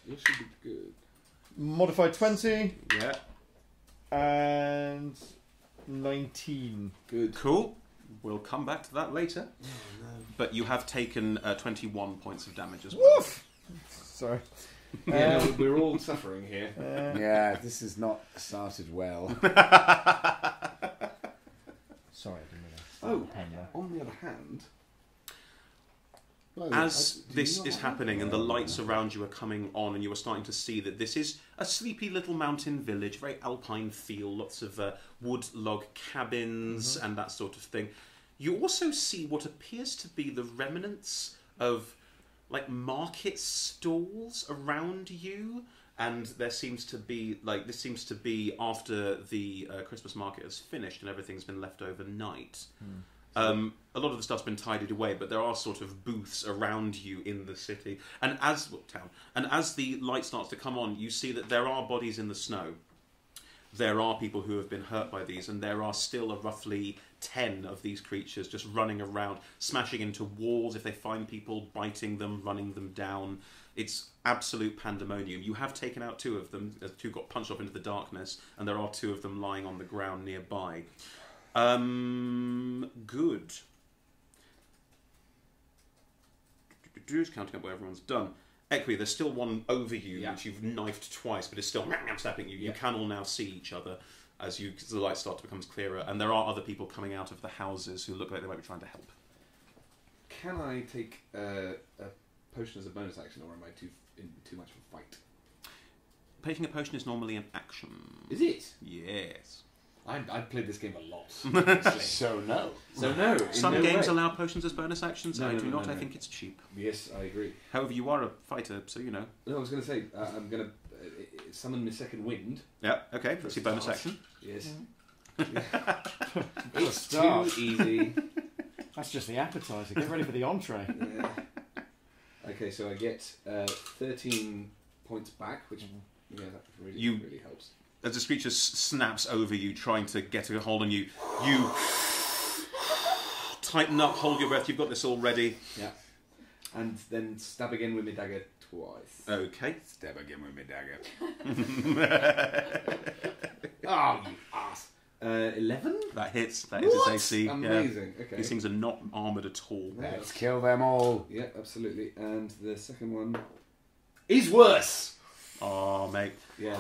This should be good. Modified 20 Yeah. and 19. Good. Cool. We'll come back to that later. But you have taken 21 points of damage as well. Woof! Sorry. Yeah, no, we're all suffering here. Yeah, this has not started well. Sorry, I didn't mean to. Oh, on the other hand... As this is happening and the lights around you are coming on and you are starting to see that this is a sleepy little mountain village, very alpine feel, lots of wood log cabins and that sort of thing. You also see what appears to be the remnants of like market stalls around you, and there seems to be this seems to be after the Christmas market has finished and everything's been left overnight. A lot of the stuff's been tidied away, but there are sort of booths around you in the city. And as the light starts to come on, you see that there are bodies in the snow. There are people who have been hurt by these, and there are still roughly 10 of these creatures just running around, smashing into walls if they find people, biting them, running them down. It's absolute pandemonium. You have taken out 2 of them. 2 got punched off into the darkness, and there are 2 of them lying on the ground nearby. Good. Just counting up what everyone's done. Equi, there's still one over you, Yeah. which you've knifed twice, but it's still stabbing you. You Yeah. can all now see each other as the light starts to become clearer, and there are other people coming out of the houses who look like they might be trying to help. Can I take a potion as a bonus action, or am I in too much of a fight? Taking a potion is normally an action. Is it? Yes. I've played this game a lot. So no. So no. in Some no games way. allow potions as bonus actions. No, I no, do no, not. no, I no. think it's cheap. Yes, I agree. However, you are a fighter, so you know. No, I was going to say I'm going to summon my second wind. Yeah. Okay. That's your bonus action. Yes. It's Too easy. That's just the appetizer. Get ready for the entree. Yeah. Okay, so I get 13 points back, which that really helps. As the creature snaps over you, trying to get a hold on you, you tighten up, hold your breath. You've got this all ready. Yeah. And then stab again with my dagger twice. Okay. Stab again with my dagger. Oh, you ass. 11? That hits. That is its AC. Amazing. Yeah. Okay. These things are not armoured at all. Let's kill them all. Yeah, absolutely. And the second one is worse. Oh, mate. Yeah,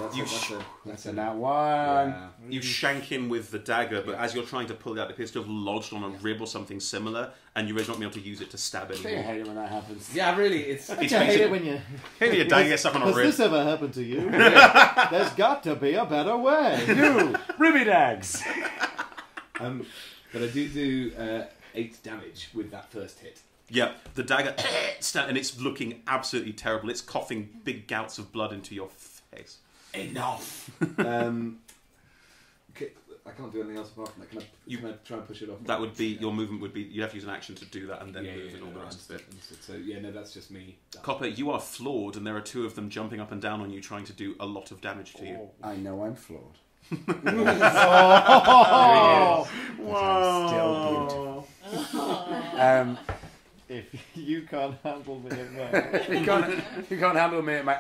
that's a That one. yeah. You shank him with the dagger, but as you're trying to pull it out, it appears to have lodged on a rib or something similar, and you're not able to use it to stab I anymore. hate it when that happens. Yeah, really, it's I hate it when you... Hey, your dagger gets stuck on a Has rib. this ever happened to you? There's got to be a better way. You, Ribby Dags. but I do 8 damage with that first hit. Yeah, the dagger, and it's looking absolutely terrible. It's coughing big gouts of blood into your face. Enough. Okay, I can't do anything else apart from that. Can I try and push it off? That would be, your movement would be, you'd have to use an action to do that and then move and all the no, rest of it. So yeah, no, that's just me. Copper, you are flawed, and there are 2 of them jumping up and down on you, trying to do a lot of damage to you. I know I'm flawed. Oh, I'm still beautiful. if you can't handle me at well. You can't handle me at my...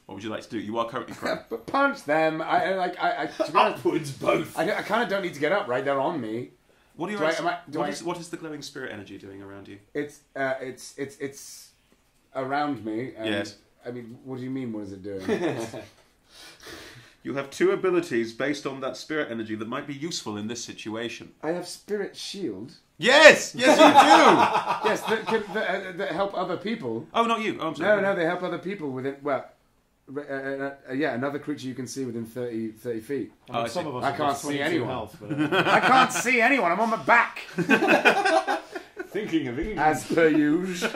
What would you like to do? You are currently prone. But punch them. To be honest, Upwards both. I kind of don't need to get up, right? They're on me. What are your what is the glowing spirit energy doing around you? It's around me. And, Yes. I mean, what do you mean? What is it doing? You have 2 abilities based on that spirit energy that might be useful in this situation. I have spirit shield. Yes! Yes, you Yes, that help other people. do! Oh, not you. Oh, I'm sorry. No, they help other people within. Well, another creature you can see within 30 feet. I mean, I some see. of us I have can't got see 22 anyone. health, but, I can't see anyone. I'm on my back, Thinking of England. as per usual.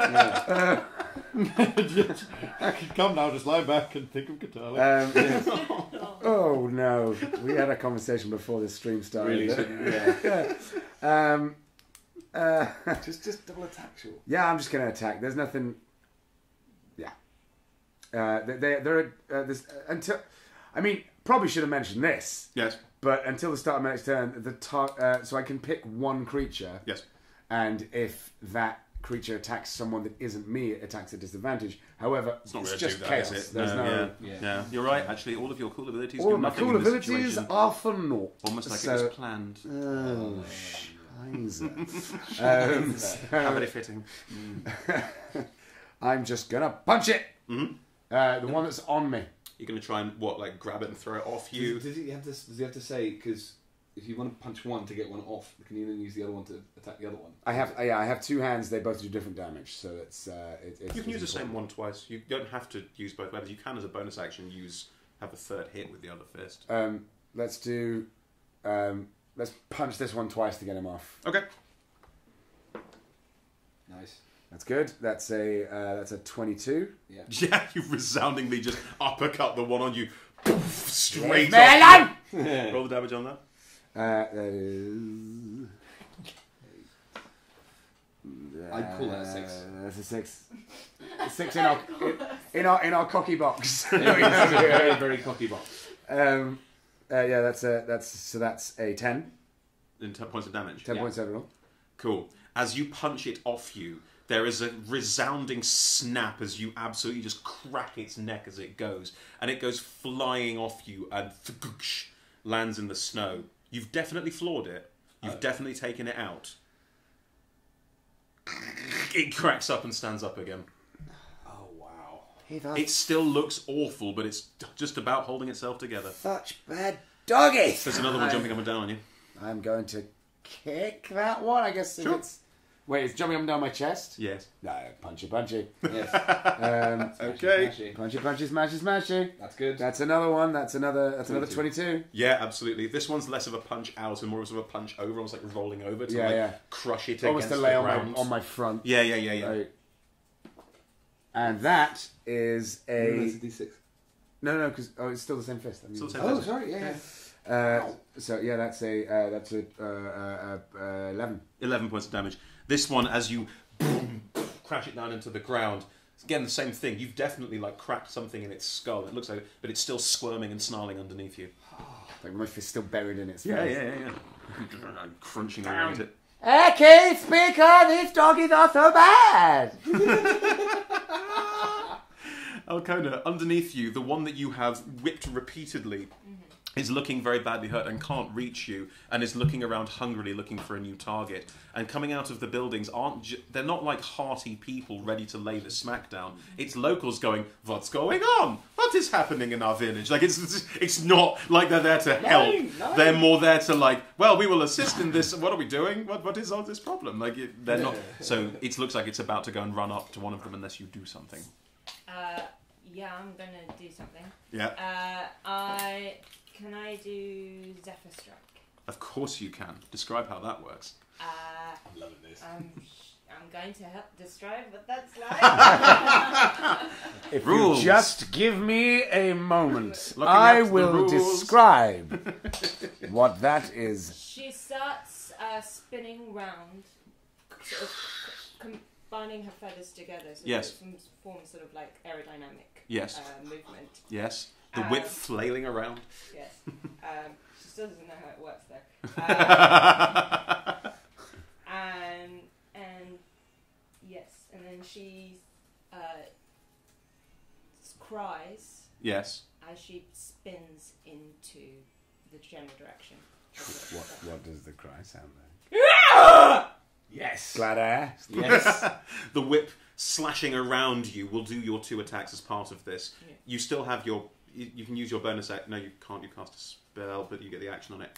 come now, just lie back and think of Katala. Yes. Oh no, we had a conversation before this stream started. Really? Just double attack, sure. Yeah, I'm just going to attack. There's nothing. Yeah. There's until. I mean, probably should have mentioned this. Yes. But until the start of my next turn, so I can pick one creature. Yes. And if that creature attacks someone that isn't me, it attacks at disadvantage. However, It's not it's really just do that, chaos. is it? There's no. Yeah. You're right. Actually, all of your cool abilities All do of my nothing cool in this abilities situation. are for naught. Almost like So- it was planned. Oh, Scheiße. How very fitting. I'm just gonna punch it. Mhm. The one that's on me. You're going to try and, grab it and throw it off you? Does he have to say, because if you want to punch one to get one off, can you then use the other one to attack the other one? I have 2 hands. They both do different damage, so it's. You can use the same one twice. You don't have to use both weapons. You can, as a bonus action, have a third hit with the other fist. Let's do. Let's punch this one twice to get him off. Okay. Nice. That's good. That's a 22. Yeah. Yeah, you resoundingly just uppercut the one on you. Poof, straight Melon! off. Roll the damage on that. That is. I'd call that a 6. That's a 6. 6 in our cocky box. very, very cocky box. Yeah, that's a 10. In 10 points of damage. 10 points overall. Cool. As you punch it off you, there is a resounding snap as you absolutely just crack its neck as it goes. And it goes flying off you and lands in the snow. You've definitely floored it. You've definitely taken it out. it cracks up and stands up again. Oh, wow. It still looks awful, but it's just about holding itself together. Such bad doggies. There's another one jumping up and down on you. I'm going to kick that one, I guess. Sure. If it's... Wait, it's jumping up and down my chest? Yes. No, punchy. Yes. Okay. Punchy, smashy. That's good. That's another one. That's another 22. Yeah, absolutely. This one's less of a punch out and more of a punch over, almost like rolling over to crush it Almost against to lay the on ground. my front. Yeah. Right. And that is a... That's a D6. No, because it's still the same fist. I mean, Still the same Oh, fist. sorry, yeah. so yeah, that's a 11. 11 points of damage. This one, as you crash it down into the ground, it's again the same thing. You've definitely like cracked something in its skull. It looks like, but it's still squirming and snarling underneath you. Like my fist still buried in its face. Yeah. Crunching around it. Okay, speaker, these doggies are so bad. Alcona, underneath you, the one that you have whipped repeatedly is looking very badly hurt and can't reach you, and is looking around hungrily looking for a new target. And coming out of the buildings they're not like hearty people ready to lay the smack down. It's locals going, "What's going on? What is happening in our village?" Like it's not like they're there to help. No. They're more there to like, "Well, we will assist in this. What are we doing? What is all this problem?" Like they're not. So it looks like it's about to go and run up to one of them unless you do something. Yeah, I'm gonna do something. Yeah. Can I do Zephyr Strike? Of course you can. Describe how that works. I'm loving this. I'm going to help describe what that's like. If Rules. you just give me a moment, Looking I at the will rules. describe what that is. She starts spinning round, sort of combining her feathers together, so Yes. that it forms sort of like aerodynamic Yes. movement. Yes. The whip flailing around. Yes. She still doesn't know how it works though. And yes, and then she cries Yes. as she spins into the general direction. What does the cry sound like? Yes. Glad I asked. Yes. The whip slashing around you will do your 2 attacks as part of this. Yeah. You still have your... You can use your bonus act. No, you can't. You cast a spell, but you get the action on it.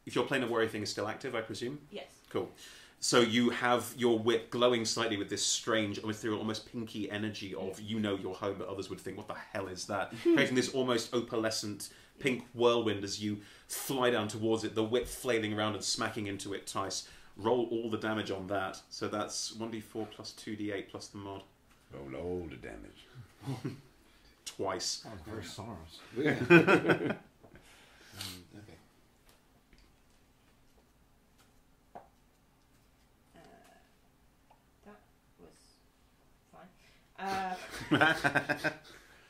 If your Plane of Worry thing is still active, I presume? Yes. Cool. So you have your whip glowing slightly with this strange, almost pinky energy of you know you're home, but others would think, what the hell is that? Creating this almost opalescent pink whirlwind as you fly down towards it, the whip flailing around and smacking into it twice. Roll all the damage on that. So that's 1d4 plus 2d8 plus the mod. Roll all the damage. Twice. Oh, very sonorous. Okay. That was fine.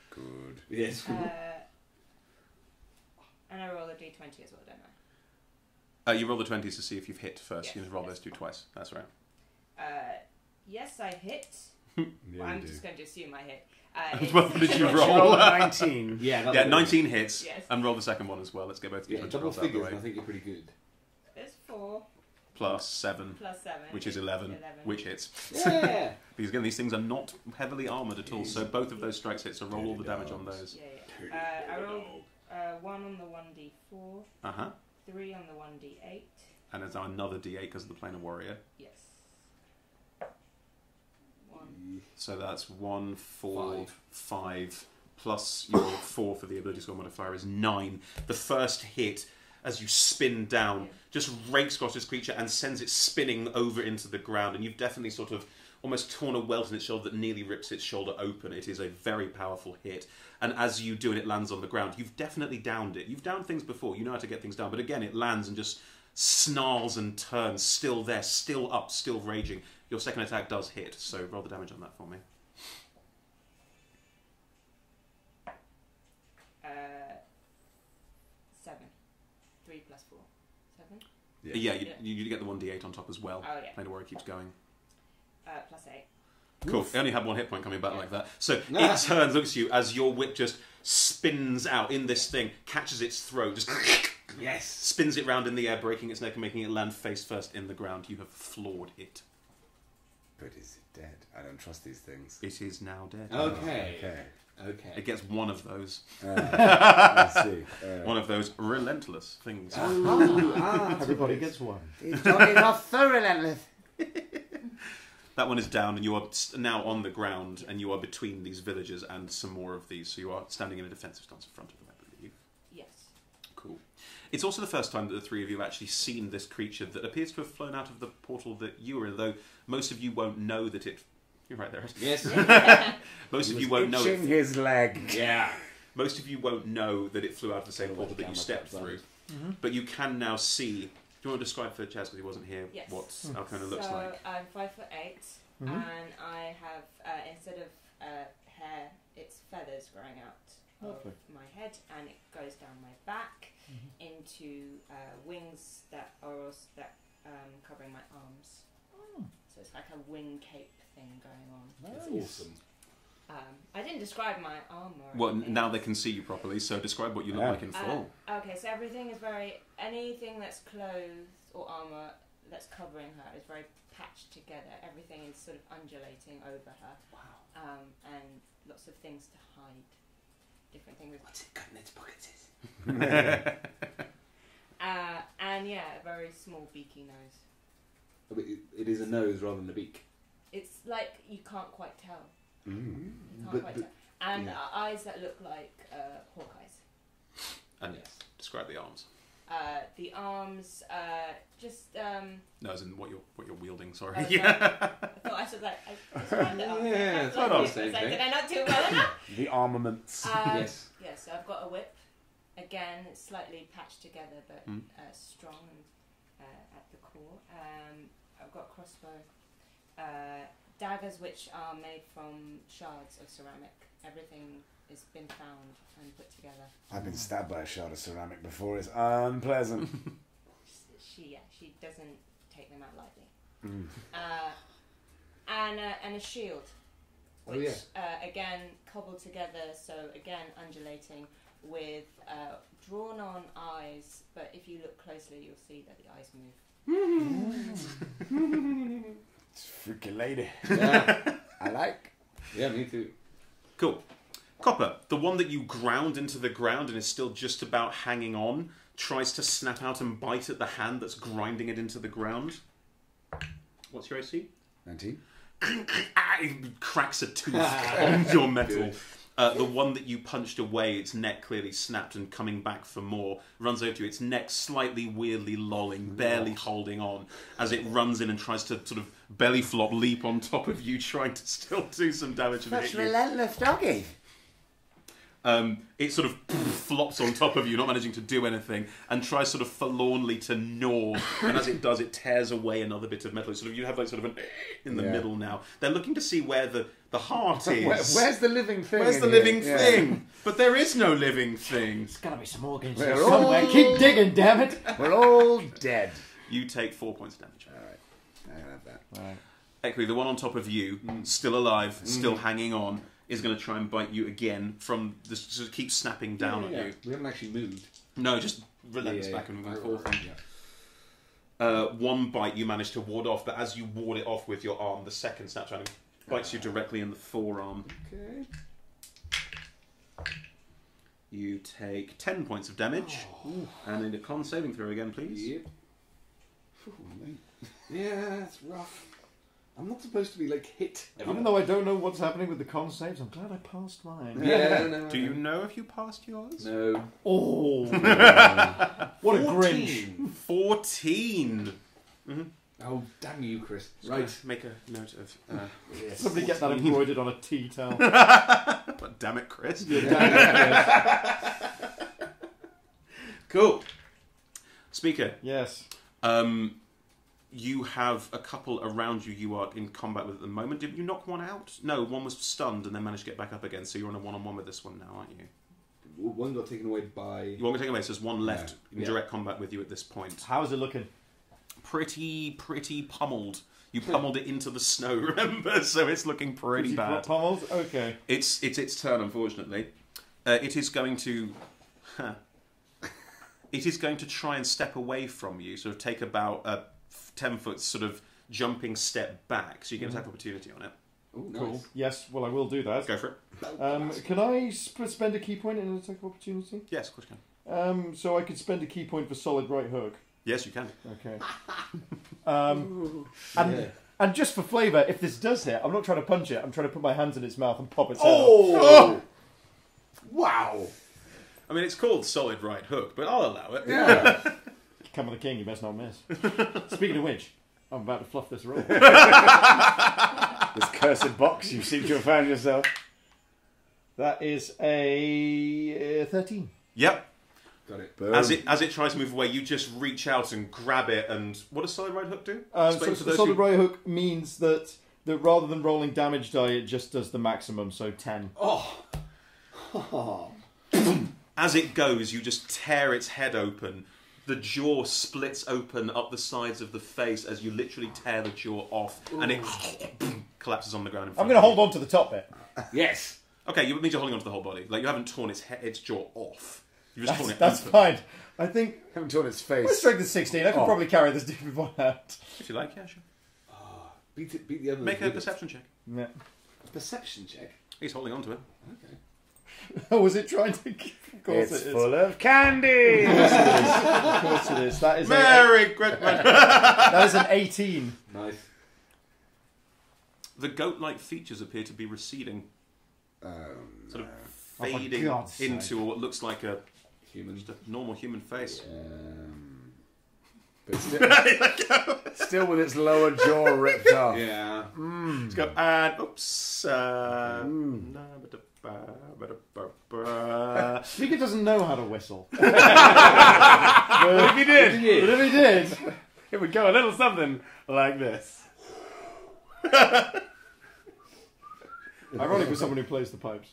Good. Yes. And I roll a d20 as well, don't I? You roll the 20s to see if you've hit first. Yes, You just roll yes. those 2 twice. That's right. Yes, I hit. Yeah, Well, I'm you just do. going to assume I hit. What did you She roll? rolled a 19. Yeah. Yeah, 19 hits. Yes. And roll the second one as well. Let's get both Yeah, d20 double rolls out of the figures, way. and I think you're pretty good. It's 4 Plus 7, plus 7. which is 11, which hits. Yeah. Because again, these things are not heavily armoured at all, so both of those strikes hit, so roll all the damage on those. Yeah. I rolled 1 on the 1d4, Uh-huh. 3 on the 1d8. And there's now another d8 because of the Plane of Warrior. Yes. 1. So that's 1, 4, 5, plus your 4 for the ability score modifier is 9. The first hit, as you spin down, just rakes across this creature and sends it spinning over into the ground, and you've definitely sort of almost torn a welt in its shoulder that nearly rips its shoulder open. It is a very powerful hit, and as you do and it lands on the ground, you've definitely downed it. You've downed things before, you know how to get things down, but again it lands and just snarls and turns, still there, still up, still raging. Your second attack does hit, so roll the damage on that for me. 7. 3 plus 4. 7? Yeah, you get the 1d8 on top as well. Oh, yeah. Plane of Warrior keeps going. Plus 8. Cool. It only had 1 hit point coming back like that. So it turns, looks at you as your whip just spins out in this thing, catches its throat, just Yes. spins it round in the air, breaking its neck and making it land face first in the ground. You have floored it. But is it dead? I don't trust these things. It is now dead. Okay. It gets one of those. I see. One of those relentless things. Everybody gets one. He's not so relentless. That one is down, and you are now on the ground, and you are between these villagers and some more of these. So you are standing in a defensive stance in front of them, I believe. Yes. Cool. It's also the first time that the three of you have actually seen this creature that appears to have flown out of the portal that you were in, though most of you won't know that it... You're right there, Ed. Yes. Most of you won't know it. his leg. Yeah. Most of you won't know that it flew out of the same portal that you stepped through. But you can now see... Do you want to describe for Chaz, because he wasn't here, Yes. what Alcona looks like? I'm 5'8", and I have instead of hair, it's feathers growing out of my head, and it goes down my back into wings that are also covering my arms. So it's like a wing cape thing going on. That's awesome. I didn't describe my armor. Well, now they can see you properly, so describe what you look like in full. Okay, so everything is anything that's clothes or armor that's covering her is very patched together. Everything is sort of undulating over her. Wow. And lots of things to hide. Different things. What's it got in its pockets? And yeah, a very small beaky nose. It is a nose rather than a beak. It's like you can't quite tell. Mm. And eyes that look like Hawkeye's. And describe the arms. The arms, just No, as in what you're wielding. Sorry. I thought I should describe it. Yeah, it's not the same Did thing. I not do well enough? The armaments. Yes. Yeah, so I've got a whip. Again, it's slightly patched together, but strong and at the core. I've got a crossbow. Daggers which are made from shards of ceramic. Everything has been found and put together. I've been stabbed by a shard of ceramic before. It's unpleasant. She doesn't take them out lightly. Mm. And a shield, which again cobbled together. So again undulating with drawn on eyes. But if you look closely, you'll see that the eyes move. It's a freaky lady. Yeah. I like. Yeah, me too. Cool. Copper, the one that you ground into the ground and is still just about hanging on, tries to snap out and bite at the hand that's grinding it into the ground. What's your AC? 19. It cracks a tooth on your metal. The one that you punched away, its neck clearly snapped and coming back for more, runs over to you, its neck slightly weirdly lolling, barely holding on, as it runs in and tries to sort of belly flop leap on top of you, trying to still do some damage and hit you. relentless doggy. It sort of flops on top of you, not managing to do anything, and tries sort of forlornly to gnaw. And as it does, it tears away another bit of metal. Sort of, you have like sort of an in the middle now. They're looking to see where the heart is. Where's the living thing? Where's the living thing? But there is no living thing. There's gotta be some organs We're somewhere. all- Keep digging, damn it! We're all dead. You take 4 points of damage. Alright. I can have that. Right. Equi, the one on top of you, still alive, still hanging on, is going to try and bite you again from the sort of keep snapping down at you. We haven't actually moved. No, just relentless back and forth. Yeah. One bite you manage to ward off, but as you ward it off with your arm, the second snaps around and bites you directly in the forearm. Okay. You take 10 points of damage, and in a con saving throw again, please. Yep. Yeah, that's rough. I'm not supposed to be like hit. Even though I don't know what's happening with the con saves, I'm glad I passed mine. Yeah, no, Do you know if you passed yours? No. Oh! What a Grinch! 14! Oh, damn you, Chris. Right. Make a note of... Somebody get that embroidered on a tea towel. But damn it, Chris. Cool. Speaker. Yes. You have a couple around you you are in combat with at the moment. Did you knock one out? No, one was stunned and then managed to get back up again, so you're on a one-on-one with this one now, aren't you? One got taken away by... You won't get taken away, so there's one left in direct combat with you at this point. How's it looking? Pretty pummeled. You pummeled it into the snow, remember? So it's looking pretty bad. Pummeled? Okay. It's its turn, unfortunately. It is going to... It is going to try and step away from you, sort of take about a 10-foot sort of jumping step back, so you get an attack opportunity on it. Ooh, nice. Cool. Yes, well, I will do that. Go for it. Can I spend a key point in an attack of opportunity? Yes, of course you can. So I could spend a key point for solid right hook. Yes, you can. Okay. And just for flavour, if this does hit, I'm not trying to punch it. I'm trying to put my hands in its mouth and pop its head up. Oh! Wow! I mean, it's called solid right hook, but I'll allow it. Yeah. Come on the king, you best not miss. Speaking of which, I'm about to fluff this roll. This cursed box you seem to have found yourself. That is a 13. Yep. Got it. Boom. As it tries to move away, you just reach out and grab it. And what does solid right hook do? Explain So to those solid who- right hook means that rather than rolling damage die, it just does the maximum, so 10. Oh. As it goes, you just tear its head open. The jaw splits open up the sides of the face as you literally tear the jaw off, and it collapses on the ground in front I'm going to of you. hold on to the top bit. Yes. Okay, you means you're holding onto the whole body. Like, you haven't torn its jaw off. You've just torn it That's open. fine. I think Haven't torn its my face. strength is 16. I could probably carry this dude with one hand. If you like, yeah, sure. Beat the other. Make a perception check. Yeah. Perception check. He's holding onto it. Okay. Oh, was it trying to... Of course It's it is. full of candy! Of course it is. That is, Merry Christmas! that is an 18. Nice. The goat-like features appear to be receding, sort of for fading God's sake. into what looks like a Human. just a normal human face. But still with its lower jaw ripped off. Yeah. Let's go. And oops. Speaker doesn't know how to whistle. What if you did? But if he did... It would go a little something like this. Ironic for someone who plays the pipes.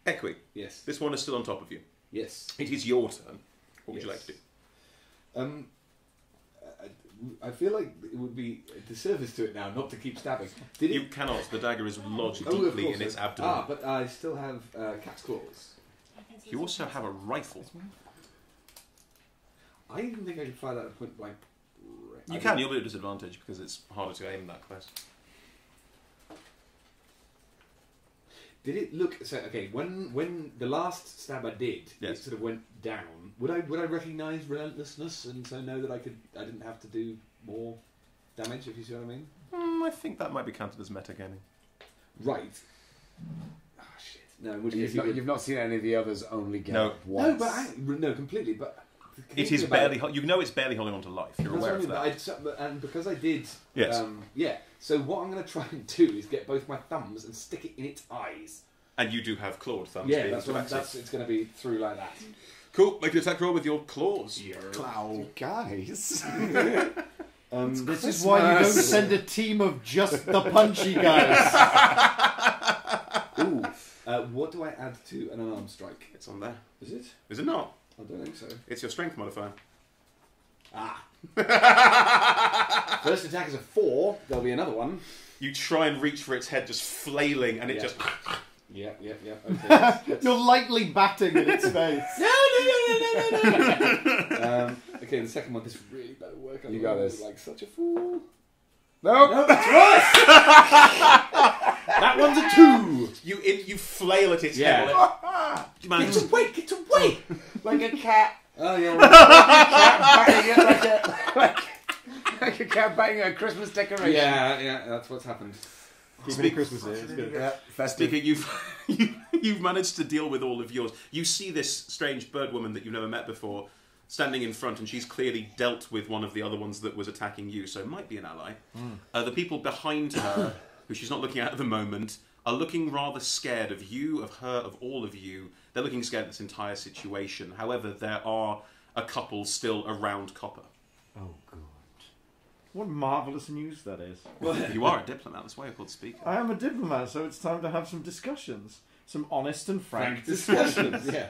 Equi, Yes. this one is still on top of you. Yes. It is your turn. What would you Yes. like to do? I feel like it would be a disservice to it now not to keep stabbing. Did it? You cannot. The dagger is lodged Oh, of deeply course in its it- abdomen. but I still have cat's claws. You also have a rifle. I even think I could fire that at point blank. You can. You'll be at a disadvantage because it's harder to aim that close. Did it look so? Okay, when the last stab I did, Yes. it sort of went down. Would I recognise relentlessness and so know that I didn't have to do more damage? If you see what I mean. I think that might be counted as metagaming. Right. Ah, shit. No, in which You've case not, you've not seen any of the others only get No. up once. no, completely. But It is barely. You know, it's barely holding on to life. You're aware of that. And because I did, Yes. yeah. So what I'm going to try and do is get both my thumbs and stick it in its eyes. And you do have clawed thumbs. Yeah, being that's what. thoracic. It's going to be through like that. Cool. Make an attack roll with your claws. Clow. Guys. This is why you don't send a team of just the punchy guys. Ooh. What do I add to an unarmed strike? It's on there. Is it? Is it not? I don't think so. It's your strength modifier. First attack is a 4. There'll be another one. You try and reach for its head, just flailing, and it Yeah. just. Yeah. Okay. You're lightly batting in its face. Okay, the second one. This really better work. You got this. Like such a fool. No. No, that's worse. That one's a 2. You flail at its Yeah. head. You manage to- Get away! Like a cat. Oh yeah. Like a cat batting a Christmas decoration. Yeah. That's what's happened. Keeping it Christmas here. It's good. Yeah, festive. Speaking, you've managed to deal with all of yours. You see this strange bird woman that you've never met before standing in front, and she's clearly dealt with one of the other ones that was attacking you, so it might be an ally. The people behind her, who she's not looking at the moment, are looking rather scared of you, of her, of all of you. They're looking scared of this entire situation. However, there are a couple still around Copper. Oh, God. What marvellous news that is. You are a diplomat, that's why you're called speaker. I am a diplomat, so it's time to have some discussions. Some honest and frank discussions. Yeah.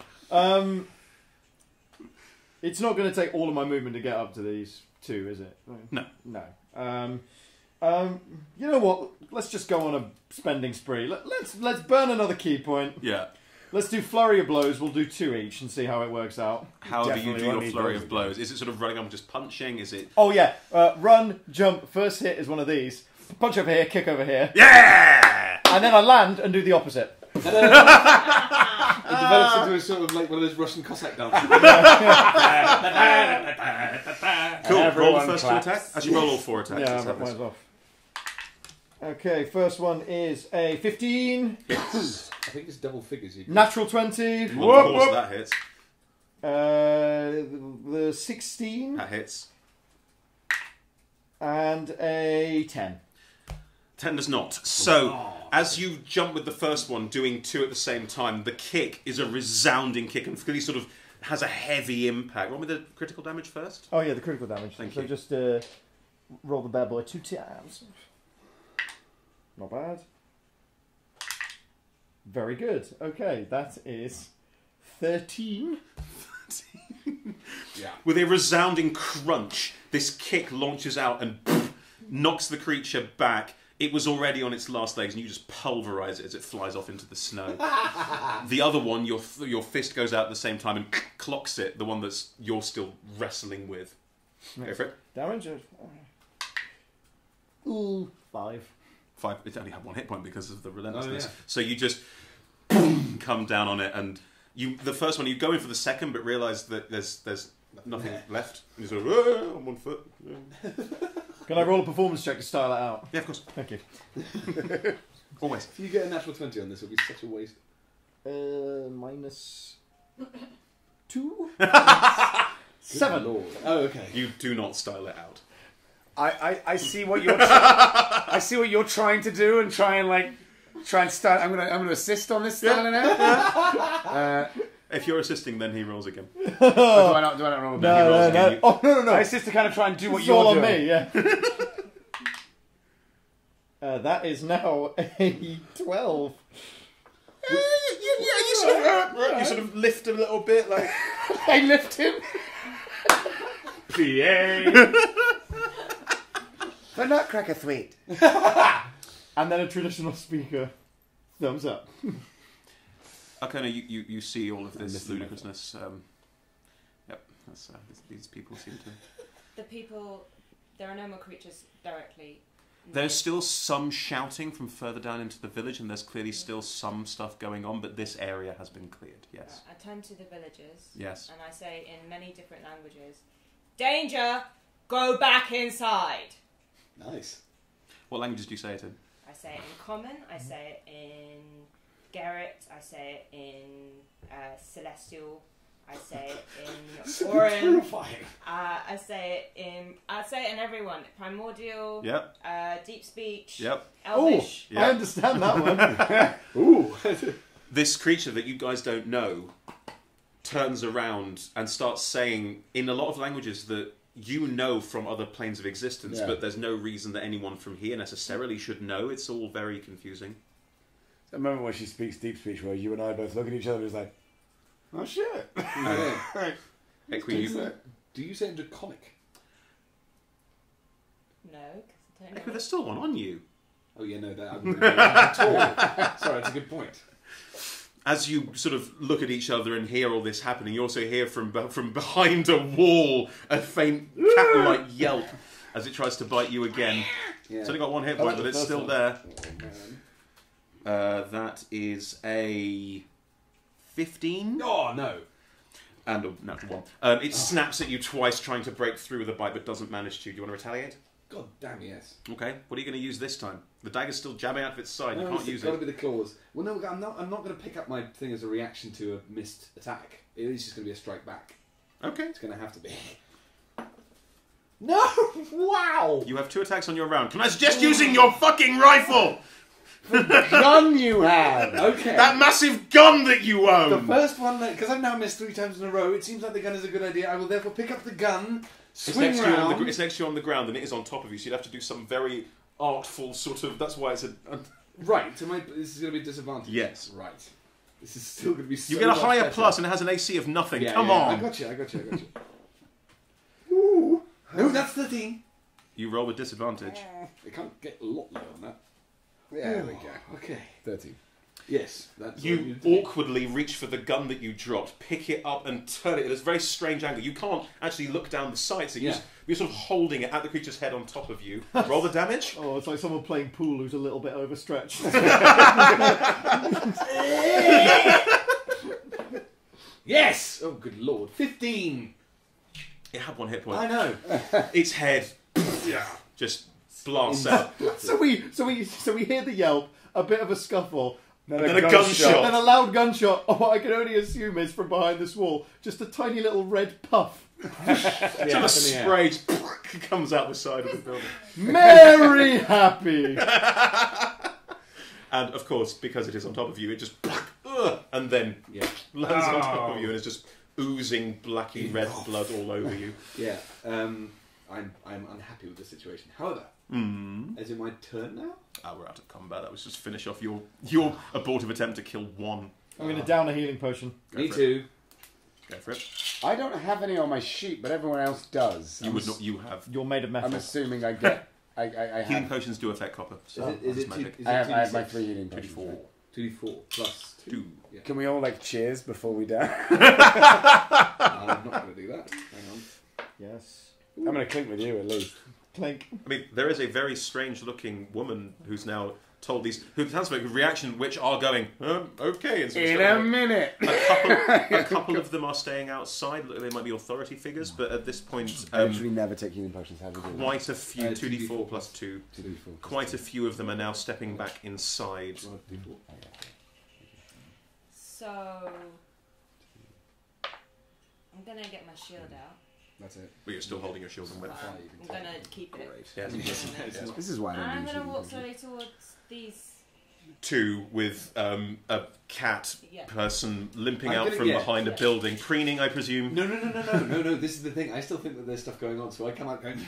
It's not going to take all of my movement to get up to these two, is it? No. No. You know what? Let's just go on a spending spree. Let's burn another key point. Yeah. Let's do flurry of blows. We'll do 2 each and see how it works out. How Definitely do you do won't your need flurry those of blows? Is it sort of running up and just punching? Is it... Oh yeah, run, jump. First hit is one of these. Punch over here, kick over here. Yeah! And then I land and do the opposite. It develops into a sort of like one of those Russian Cossack dances. Cool. Roll the Everyone first 2 claps. attacks. Actually, roll all 4 attacks. Yeah, Let's I've have got this. mine off. Okay, first one is a 15. Hits. I think it's double figures. You can... Natural 20. Well, of course, that hits. The 16. That hits. And a 10. 10 does not. So, as you jump with the first one, doing 2 at the same time, the kick is a resounding kick and really sort of has a heavy impact. Roll me the critical damage first. Oh yeah, the critical damage. Thank so you. just roll the bad boy 2 times. Not bad. Very good. Okay, that is 13. Yeah. With a resounding crunch, this kick launches out and knocks the creature back. It was already on its last legs, and you just pulverize it as it flies off into the snow. The other one, your fist goes out at the same time and clocks it, the one that's you're still wrestling with. Go for it. Damage? Ooh, 5. 5. It only had 1 hit point because of the relentlessness. Oh, yeah. So you just come down on it, and the first one, you go in for the second, but realise that there's nothing left. And you sort of, I'm 1 foot. Can I roll a performance check to style it out? Yeah, of course. Thank you. Always. If you get a natural 20 on this, it'll be such a waste. Minus 2? Good 7. Lord. Oh, okay. You do not style it out. I see what you're I see what you're trying to do and try and start. I'm gonna assist on this styling out. If you're assisting, then he rolls again. Do I not roll a bit? No. again. Oh, no. I assist to kind of try and do what It's you're all on doing. me, yeah. That is now a 12. You sort of lift a little bit, like... I lift him. The Nutcracker Suite. And then a traditional speaker. Thumbs up. Okay, no, you see all of this ludicrousness. Yep, that's, these people seem to... The people, there are no more creatures directly. There's still some shouting from further down into the village, and there's clearly still some stuff going on, but this area has been cleared, yes. I turn to the villagers. Yes. And I say in many different languages, "Danger! Go back inside!" Nice. What languages do you say it in? I say it in Common, I say it in Garrett, I say it in Celestial, I say it in Oren, Terrifying. I say it in everyone. Primordial, Yep, Deep Speech, yep. Elvish. I understand that one. Ooh. This creature that you guys don't know turns around and starts saying, in a lot of languages that you know from other planes of existence, Yeah. but there's no reason that anyone from here necessarily should know. It's all very confusing. I remember when she speaks deep speech, where you and I both look at each other and it's like, oh shit. Yeah. Equi, Do you say draconic? No, because I don't know. there's still one on you. Oh yeah, no, that I wouldn't do that at all. Sorry, that's a good point. As you sort of look at each other and hear all this happening, you also hear from behind a wall a faint cat-like yelp as it tries to bite you again. Yeah. It's only got 1 hit I point, like but the it's first still one. there. Oh, man. That is a 15 Oh no. and a natural 1. It snaps at you twice, trying to break through with a bite, but doesn't manage to. Do you want to retaliate? God damn yes. Okay. What are you going to use this time? The dagger's still jabbing out of its side. You can't it's use got to it. be the claws. Well, no, I'm not going to pick up my thing as a reaction to a missed attack. It is just going to be a strike back. Okay. It's going to have to be. No! Wow! You have 2 attacks on your round. Can I suggest using your fucking rifle? Gun you had. Okay. That massive gun that you The own. first one, because I've now missed 3 times in a row, it seems like the gun is a good idea. I will therefore pick up the gun, It's swing next, to you on round. it's next to you on the ground, and it is on top of you. So you'd have to do some very artful sort of. That's why it's a. Right, so this is going to be a disadvantage. Yes. Right. This is still going to be so You get a much higher better. plus, and it has an AC of nothing. Yeah, Come yeah, on. I got you. Ooh. No, that's 13. You roll with disadvantage. It can't get a lot lower than that. There we go. Okay. 13. Yes. That's what You do. awkwardly reach for the gun that you dropped, pick it up and turn it at this very strange angle. You can't actually look down the sights. You're sort of holding it at the creature's head on top of you. Roll the damage. Oh, it's like someone playing pool who's a little bit overstretched. Yes! Oh, good lord. 15! It had 1 hit point. I know. Its head just blasts out. so we hear the yelp, a bit of a scuffle, Then a gunshot. then a loud gunshot. Oh, what I can only assume is from behind this wall, just a tiny little red puff. Some a spray comes out the side of the building. Very happy. And of course, because it is on top of you, it just and then lands on top of you and is just oozing blacky red blood all over you. Yeah. I'm unhappy with the situation. However, is it my turn now? We're out of combat. That was just finish off your abortive attempt to kill one. I'm going to down a healing potion. Me too. Go for it. I don't have any on my sheet, but everyone else does. You would not. You have. You're made of metal. I'm assuming I get. I Healing have. potions do affect copper. So Is that's it magic. I have my 3 healing potions. 2d4. right? 2d4 plus 2. Yeah. Can we all like cheers before we die? I'm not going to do that. Hang on. Yes. I'm going to clink with you at least. Clink. I mean, there is a very strange-looking woman who's now told these who has a reaction, which are going okay. And In a minute. a couple of them are staying outside. They might be authority figures, but at this point, I usually never take healing potions. How do you do that? quite a few 2d4 plus 2. 2d4. Quite a few of them are now stepping back inside. So I'm gonna get my shield out. That's it. But you're still holding your shield and weapon. I'm gonna keep it. Yes. This is why I don't I'm use gonna healing walk potions. slowly towards these. 2 with a cat Yeah. person limping I'm out gonna- from yeah. behind a building, preening, I presume. No. This is the thing. I still think that there's stuff going on, so I come out going.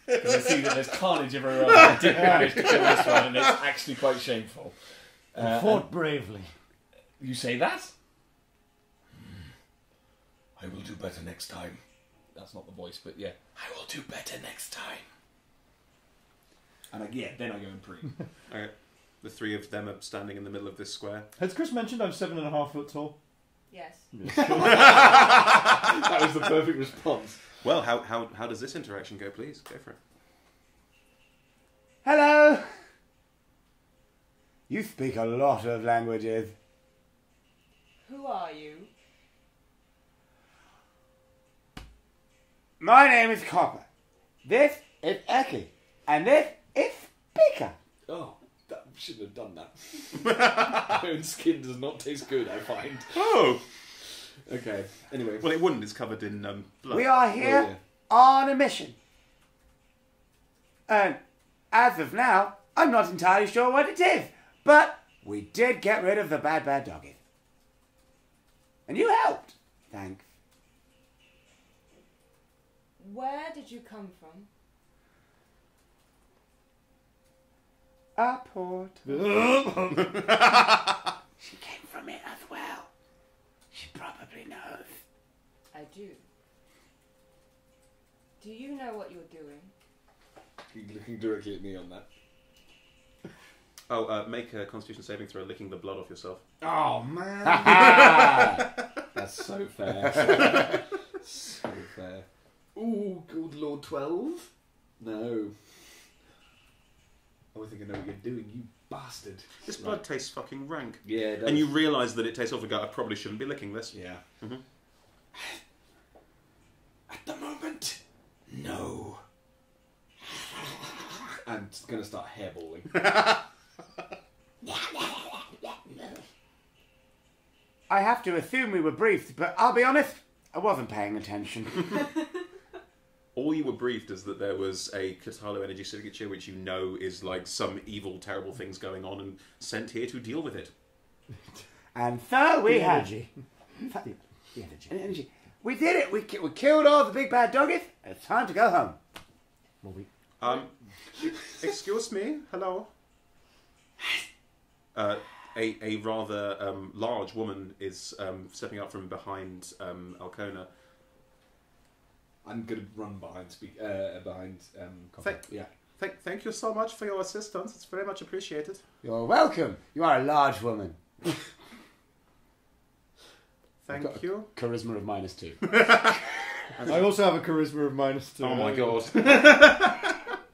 Because I see that there's carnage everywhere else. I did manage to kill this one, and it's actually quite shameful. Fought bravely. You say that? I will do better next time. That's not the voice, but yeah. I will do better next time. And then I go and preen. Okay. The 3 of them are standing in the middle of this square. Has Chris mentioned I'm 7.5 foot tall? Yes. That was the perfect response. Well, how does this interaction go, please? Go for it. Hello. You speak a lot of languages. Who are you? My name is Copper. This is Eki. And this is Speaker. Oh, that shouldn't have done that. My own skin does not taste good, I find. Oh! Okay, anyway. Well, it wouldn't. It's covered in blood. We are here on a mission. And as of now, I'm not entirely sure what it is. But we did get rid of the bad doggies. And you helped. Thanks. Where did you come from? A port. She came from it as well. She probably knows. I do. Do you know what you're doing? You're looking directly at me on that. Oh, make a Constitution saving throw, licking the blood off yourself. Oh, man. That's so fair. So fair. Ooh, good lord, 12? No. I think I know what you're doing, you bastard. This blood tastes fucking rank. Yeah, it does. And you realise that it tastes awful. I probably shouldn't be licking this. Yeah. Mhm. At the moment, no. I'm going to start hairballing. I have to assume we were briefed, but I'll be honest, I wasn't paying attention. All you were briefed is that there was a Katalo energy signature, which you know is like some evil, terrible things going on, and sent here to deal with it. And so we had... Energy. The energy. We did it! We killed all the big bad doggies. It's time to go home. Well, Excuse me? Hello? A rather large woman is stepping out from behind Alcona. I'm going to run behind Copper. Thank- Yeah. thank you so much for your assistance. It's very much appreciated. You're welcome. You are a large woman. Thank you. Charisma of -2. I also have a charisma of -2. Oh my god.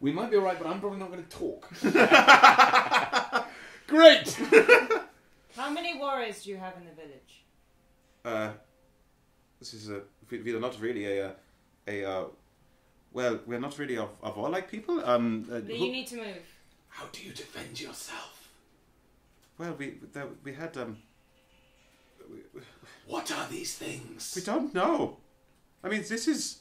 We might be alright, but I'm probably not going to talk. Great! How many warriors do you have in the village? This is we're not really well, we're not really of warlike people. You need to move. How do you defend yourself? Well, we had What are these things? we don't know. I mean, this is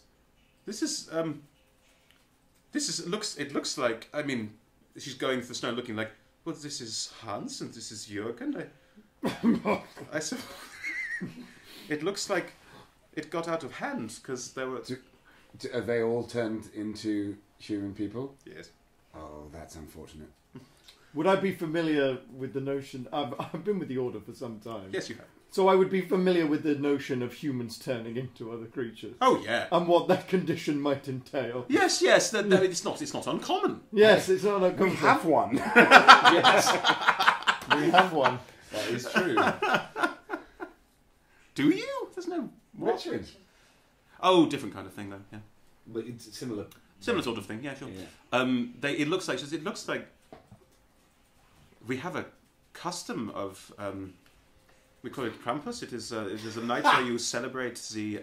it looks like, I mean, she's going through the snow looking like, well, this is Hans and this is Jürgen. I suppose it looks like it got out of hand because there were. Have they all turned into human people? Yes. Oh, that's unfortunate. Would I be familiar with the notion... I've been with the Order for some time. Yes, you have. So I would be familiar with the notion of humans turning into other creatures. Oh yeah. And what that condition might entail. Yes. It's not uncommon. Yes, it's not uncommon. We have one. Yes, We have one. that is true. Do you? There's no. Richard. Oh, different kind of thing though. Yeah. But it's similar. Similar sort of thing. Yeah, sure. Yeah. It looks like we have a custom of. We call it Krampus. It is a night where you celebrate the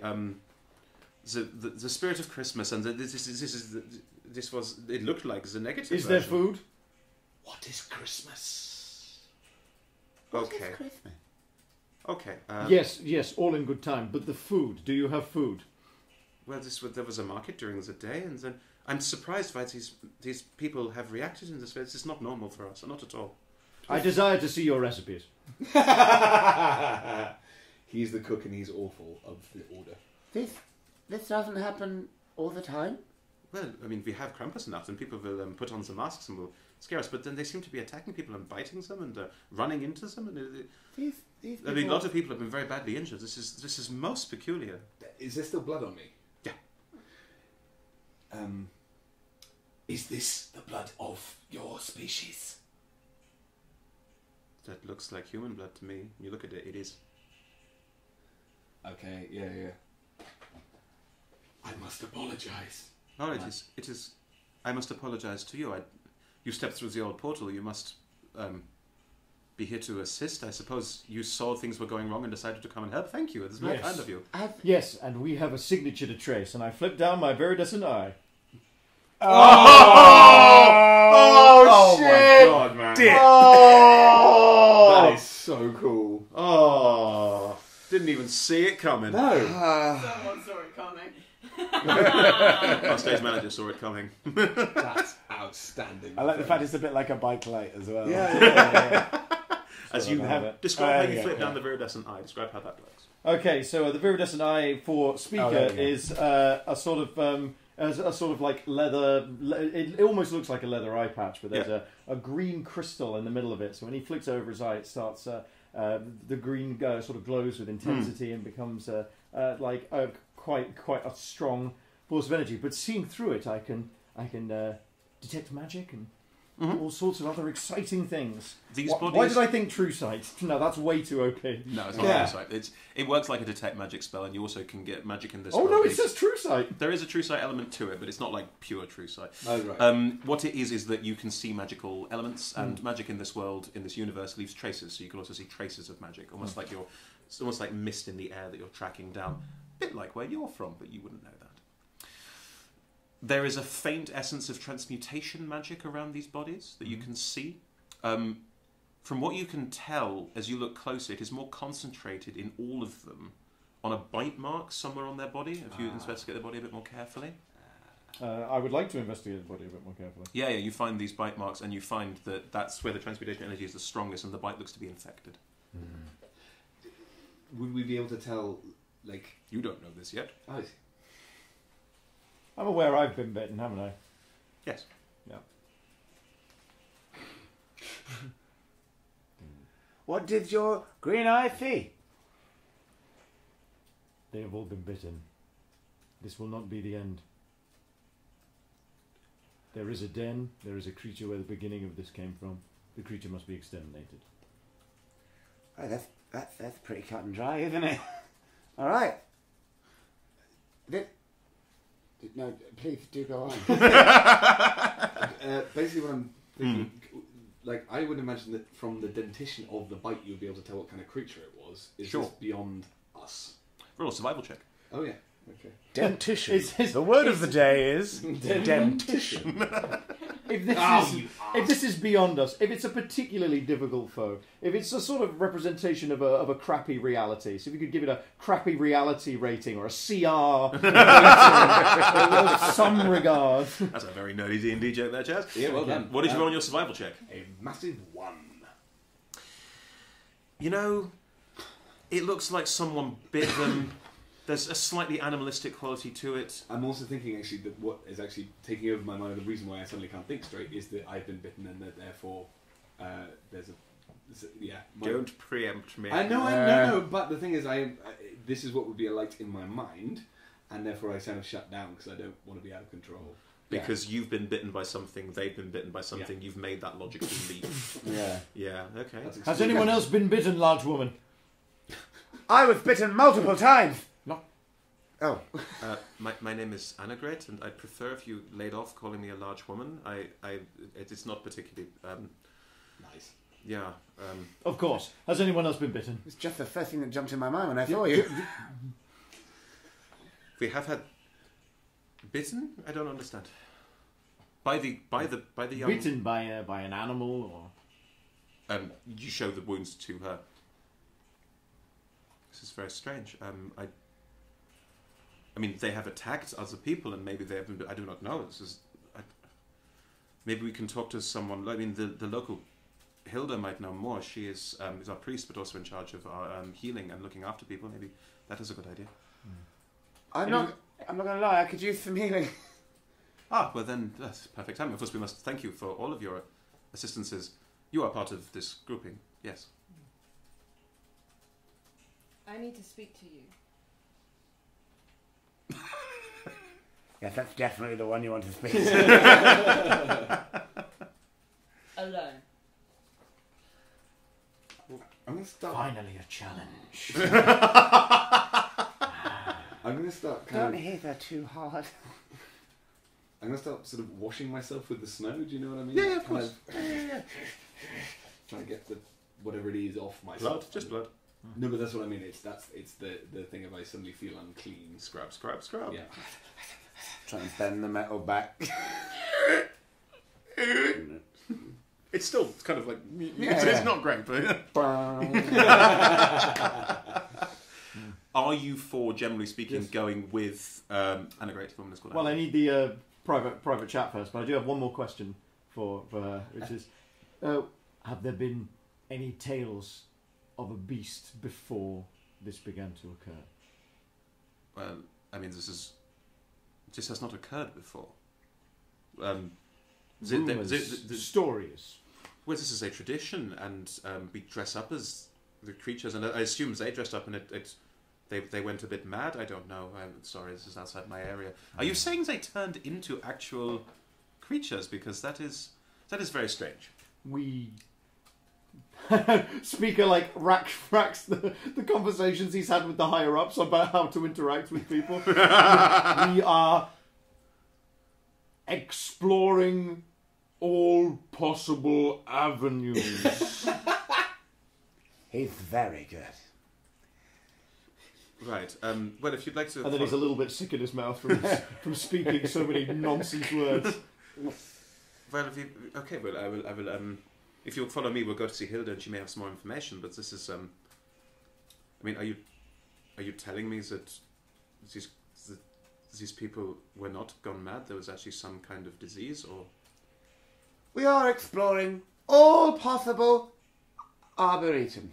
spirit of Christmas, and this was. It looked like the negative. Is there version. food? What is Christmas? Okay. Okay. Yes, all in good time. But the food, do you have food? Well, there was a market during the day, and then I'm surprised why these people have reacted in this way. This is not normal for us, not at all. I desire to see your recipes. He's the cook and he's awful of the Order. This doesn't happen all the time. Well, I mean, we have Krampus enough, and people will put on some masks and will scare us. But then they seem to be attacking people and biting them and running into them. And These I mean, a lot of people have been very badly injured. This is most peculiar. Is there still blood on me? Yeah. Is this the blood of your species? That looks like human blood to me. You look at it, it is. Okay, yeah. I must apologize. No, it is. I must apologise to you. You stepped through the old portal. You must be here to assist. I suppose you saw things were going wrong and decided to come and help. Thank you. It's very kind of you. Yes, and we have a signature to trace, and I flipped down my Viridescent Eye. Oh, shit! my god, man! That is so cool. Oh, didn't even see it coming. No. Someone saw it coming. Our stage manager saw it coming. That's outstanding. I like the fact it's a bit like a bike light as well. Yeah. As you have it. describe how you flip down the Viridescent Eye. Describe how that works. Okay, so the Viridescent Eye for speaker there we go. is a sort of like leather. It almost looks like a leather eye patch, but there's a green crystal in the middle of it. So when he flicks over his eye, it starts. The green sort of glows with intensity and becomes like quite a strong force of energy. But seeing through it, I can detect magic and all sorts of other exciting things. These Why bodies. did I think True Sight? No, that's way too OP. No, it's not Yeah. True Sight. It works like a detect magic spell, and you also can get magic in this. Oh world. no, it says True Sight. There is a True Sight element to it, but it's not like pure True Sight. Oh, right. What it is that you can see magical elements, and magic in this world, in this universe, leaves traces. So you can also see traces of magic, almost like it's almost like mist in the air that you're tracking down. A bit like where you're from, but you wouldn't know that. There is a faint essence of transmutation magic around these bodies that you can see. From what you can tell, as you look closer, it is more concentrated in all of them on a bite mark somewhere on their body. If you investigate their body a bit more carefully. I would like to investigate the body a bit more carefully. Yeah, you find these bite marks, and you find that that's where the transmutation energy is the strongest, and the bite looks to be infected. Would we be able to tell, like... You don't know this yet. Oh, I see. I'm aware I've been bitten, haven't I? Yes. Yeah. What did your green eye see? They have all been bitten. This will not be the end. There is a den. There is a creature where the beginning of this came from. The creature must be exterminated. Oh, that's pretty cut and dry, isn't it? All right. No, please do go on. Basically, what I'm thinking, like, I would imagine that from the dentition of the bite, you would be able to tell what kind of creature it was. Is this beyond us? Roll a survival check. Oh yeah. Okay. Dentition. The word of the day is dentition. If this is beyond us, if it's a particularly difficult foe, if it's a sort of representation of a crappy reality, so if you could give it a crappy reality rating or a CR rating, of some regard. That's a very nerdy D&D joke there, Chaz. Yeah, well done. What did you roll on your survival check? A massive 1. You know, it looks like someone bit them. There's a slightly animalistic quality to it. I'm also thinking actually that what is actually taking over my mind, the reason why I suddenly can't think straight, is that I've been bitten and that therefore Don't preempt me. I know, but the thing is, this is what would be a light in my mind, and therefore I kind of shut down because I don't want to be out of control. Because you've been bitten by something, they've been bitten by something, you've made that logical leap. Yeah, okay. Has anyone else been bitten, large woman? I was bitten multiple times. Oh. My name is Annagret, and I'd prefer if you laid off calling me a large woman. It's not particularly... nice. Yeah. Of course. Has anyone else been bitten? It's just the first thing that jumped in my mind when I saw you. We have had... Bitten? I don't understand. By the young... Bitten by an animal, or... You show the wounds to her. This is very strange. I mean, they have attacked other people, and maybe they have been... I do not know. Maybe we can talk to someone... I mean, the local... Hilda might know more. She is our priest, but also in charge of our healing and looking after people. Maybe that is a good idea. I'm not going to lie. I could use some healing. Well then, that's perfect time. Of course, we must thank you for all of your assistances. You are part of this grouping. Yes. I need to speak to you. Yes, that's definitely the one you want to speak to. Alone. I'm going to start... Finally a challenge. I'm going to start Don't hit her too hard. I'm going to start sort of washing myself with the snow, do you know what I mean? Yeah, of course. Trying to get whatever it is off myself. Blood, just blood. No, but that's what I mean. It's the thing of I suddenly feel unclean. Scrub. Yeah. Try and bend the metal back. It's still kind of like... Yeah. It's not great, but... Are you for, generally speaking, going with Annagret, woman is called? Well, I need the private chat first, but I do have one more question for her, which is, have there been any tales of a beast before this began to occur? Well, I mean, this has not occurred before. Stories. Well, this is a tradition, and we dress up as the creatures, and I assume they dressed up, and they went a bit mad. I don't know. I'm sorry, this is outside my area. Are you saying they turned into actual creatures? Because that is very strange. We... Speaker racks the conversations he's had with the higher ups about how to interact with people. We are exploring all possible avenues. He's very good. Right. Well, if you'd like to... And then he's a little bit sick in his mouth from speaking so many nonsense words. Well, if you... Okay, well, I will... If you'll follow me, we'll go to see Hilda, and she may have some more information. But this is... I mean, are you telling me that these people were not gone mad? There was actually some kind of disease, or... We are exploring all possible arboretum.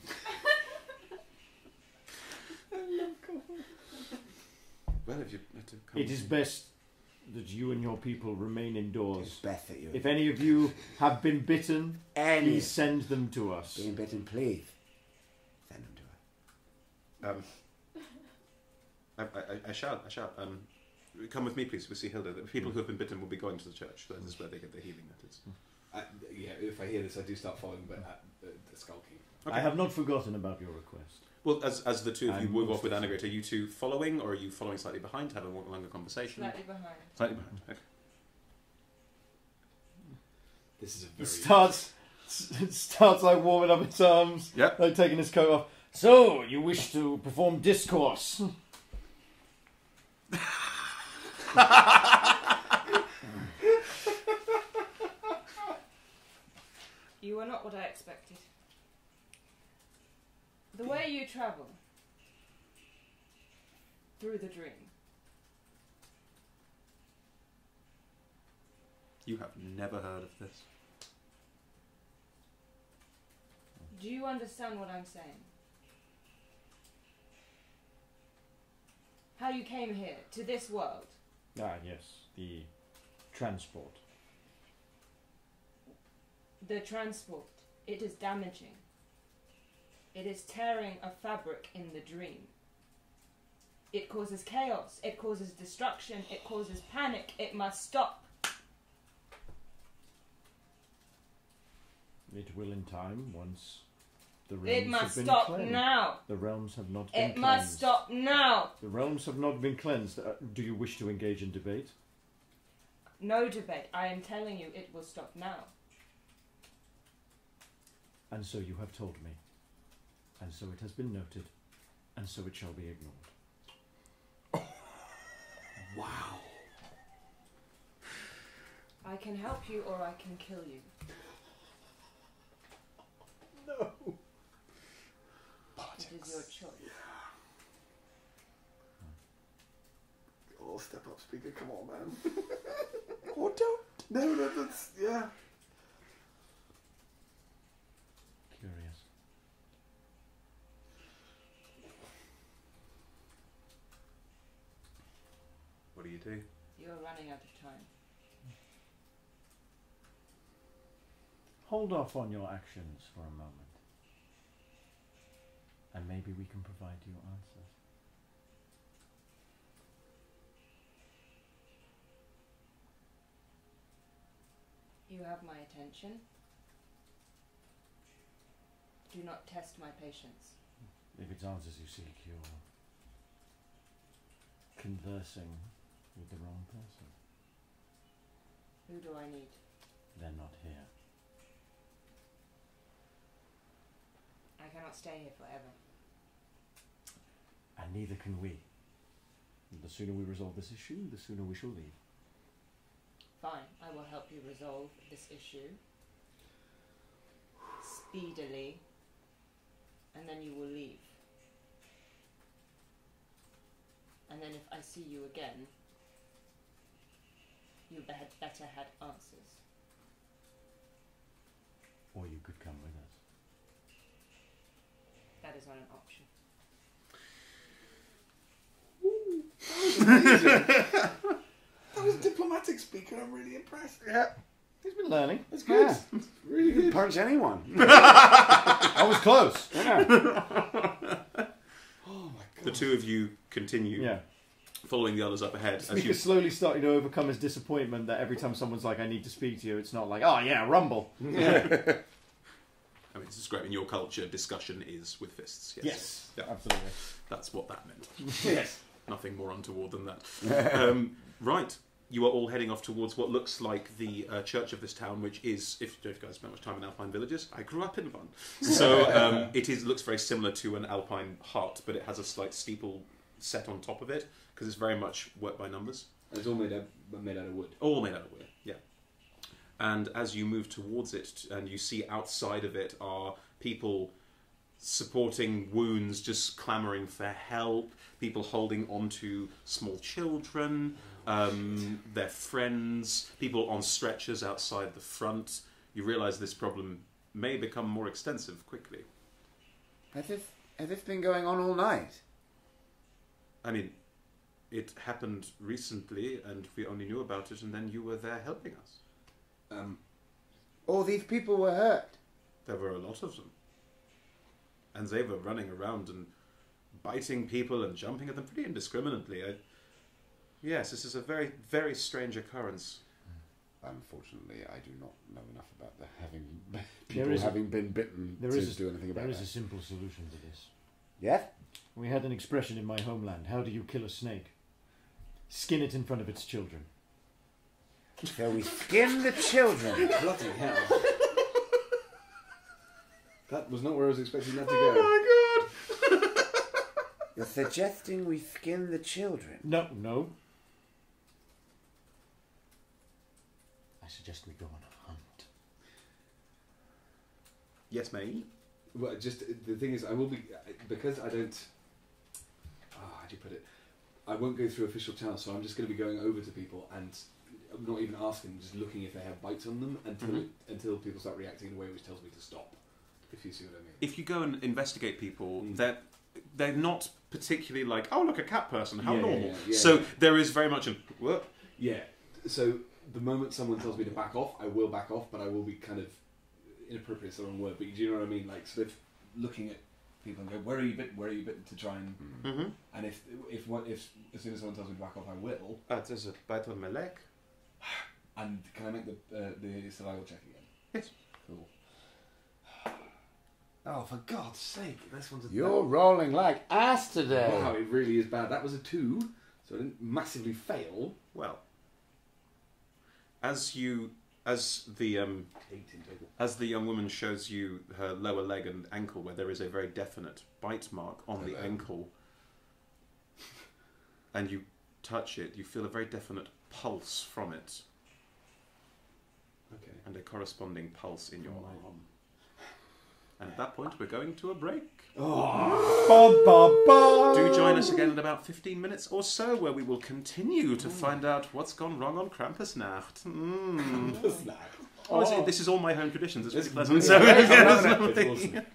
Well, if you had to come... It is best that you and your people remain indoors. It's best that you... If any of you have been bitten, please send them to us. Being bitten, please. Send them to I shall. come with me, please. We'll see Hilda. The people who have been bitten will be going to the church. That is where they get their healing methods. Yeah, if I hear this, I do start following, but skulking. I have not forgotten about your request. Well, as the two of you I'm move off with most Annegret, are you two following, or are you following slightly behind to have a longer conversation? Slightly behind. Slightly behind. Okay. This is a very... Starts like warming up its arms, Yep. like taking his coat off. So, you wish to perform discourse? You are not what I expected. The way you travel through the dream. You have never heard of this. Do you understand what I'm saying? How you came here, to this world. Ah, yes, the transport. The transport, it is damaging. It is tearing a fabric in the dream. It causes chaos, it causes destruction, it causes panic. It must stop. It will in time, once the realms It have must been stop cleansed. now. The realms have not been It cleansed. must stop now. The realms have not been cleansed. Do you wish to engage in debate? No debate. I am telling you, it will stop now. And so you have told me. And so it has been noted. And so it shall be ignored. Wow. I can help you or I can kill you. No. It is your choice. Oh, step up, speaker. Come on, man. Or don't. No, that's... Yeah. Curious. What do you do? You are running out of time. Hold off on your actions for a moment. And maybe we can provide you answers. You have my attention. Do not test my patience. If it's answers you seek, you're conversing with the wrong person. Who do I need? They're not here. I cannot stay here forever. And neither can we. The sooner we resolve this issue, the sooner we shall leave. Fine, I will help you resolve this issue speedily, and then you will leave. And then if I see you again, you better had answers. Or you could come with us. That is not an option. That was a diplomatic speaker. I'm really impressed. Yeah, He's been learning. That's good. Yeah. Really you can good. punch anyone. I was close. Yeah. Oh my god. The two of you continue Yeah. following the others up ahead. As you, Speaker's slowly starting to overcome his disappointment that every time someone's like, I need to speak to you, it's not like, oh yeah, rumble. I mean, it's great. In your culture, discussion is with fists. Yes. Yeah. Absolutely. That's what that meant. Yes. Nothing more untoward than that. Right. You are all heading off towards what looks like the church of this town, which is, if you guys spent much time in Alpine villages, I grew up in one. So looks very similar to an Alpine hut, but it has a slight steeple set on top of it, because it's very much worked by numbers. It's all made out of wood. All made out of wood, yeah. And as you move towards it, and you see outside of it are people supporting wounds, just clamouring for help, people holding on to small children, their friends, people on stretchers outside the front. You realise this problem may become more extensive quickly. Has this been going on all night? I mean, it happened recently, and we only knew about it, and then you were there helping us. All these people were hurt. There were a lot of them. And they were running around and biting people and jumping at them pretty indiscriminately. Yes, this is a very, very strange occurrence. Unfortunately, I do not know enough about There people is a- having been bitten there to is a- do anything about There is that. a simple solution to this. Yeah? We had an expression in my homeland. How do you kill a snake? Skin it in front of its children. So we skin the children. Bloody hell. That was not where I was expecting that to go. Oh my god! You're suggesting we skin the children? No. I suggest we go on a hunt. Yes, mate. Well, just the thing is, I will be because I don't. How do you put it? I won't go through official channels, so I'm just going to be going over to people and I'm not even asking, just looking if they have bites on them until people start reacting in a way which tells me to stop. If you see what I mean. If you go and investigate people, they're not particularly like, oh look, a cat person, how normal. Yeah. So there is very much what? Yeah. So the moment someone tells me to back off, I will back off, but I will be kind of inappropriate, is the wrong word, but do you know what I mean? Like sort of looking at people and go, where are you bitten? Where are you bitten? To try and and if as soon as someone tells me to back off, I will. There's a bite on my leg. And can I make the survival check again? Yes. Cool. Oh, for God's sake! This one's a You're rolling like ass today. Wow, it really is bad. That was a 2, so I didn't massively fail. Well, as the 8 in total. as the young woman shows you her lower leg and ankle, where there is a very definite bite mark on the ankle, and you touch it, you feel a very definite pulse from it, Okay. and a corresponding pulse in your arm. And at that point, we're going to a break. Do join us again in about 15 minutes or so, where we will continue to find out what's gone wrong on Krampusnacht. This is all my home traditions. It's really pleasant. It's So, really- yeah, I love there's it. nothing- It's awesome.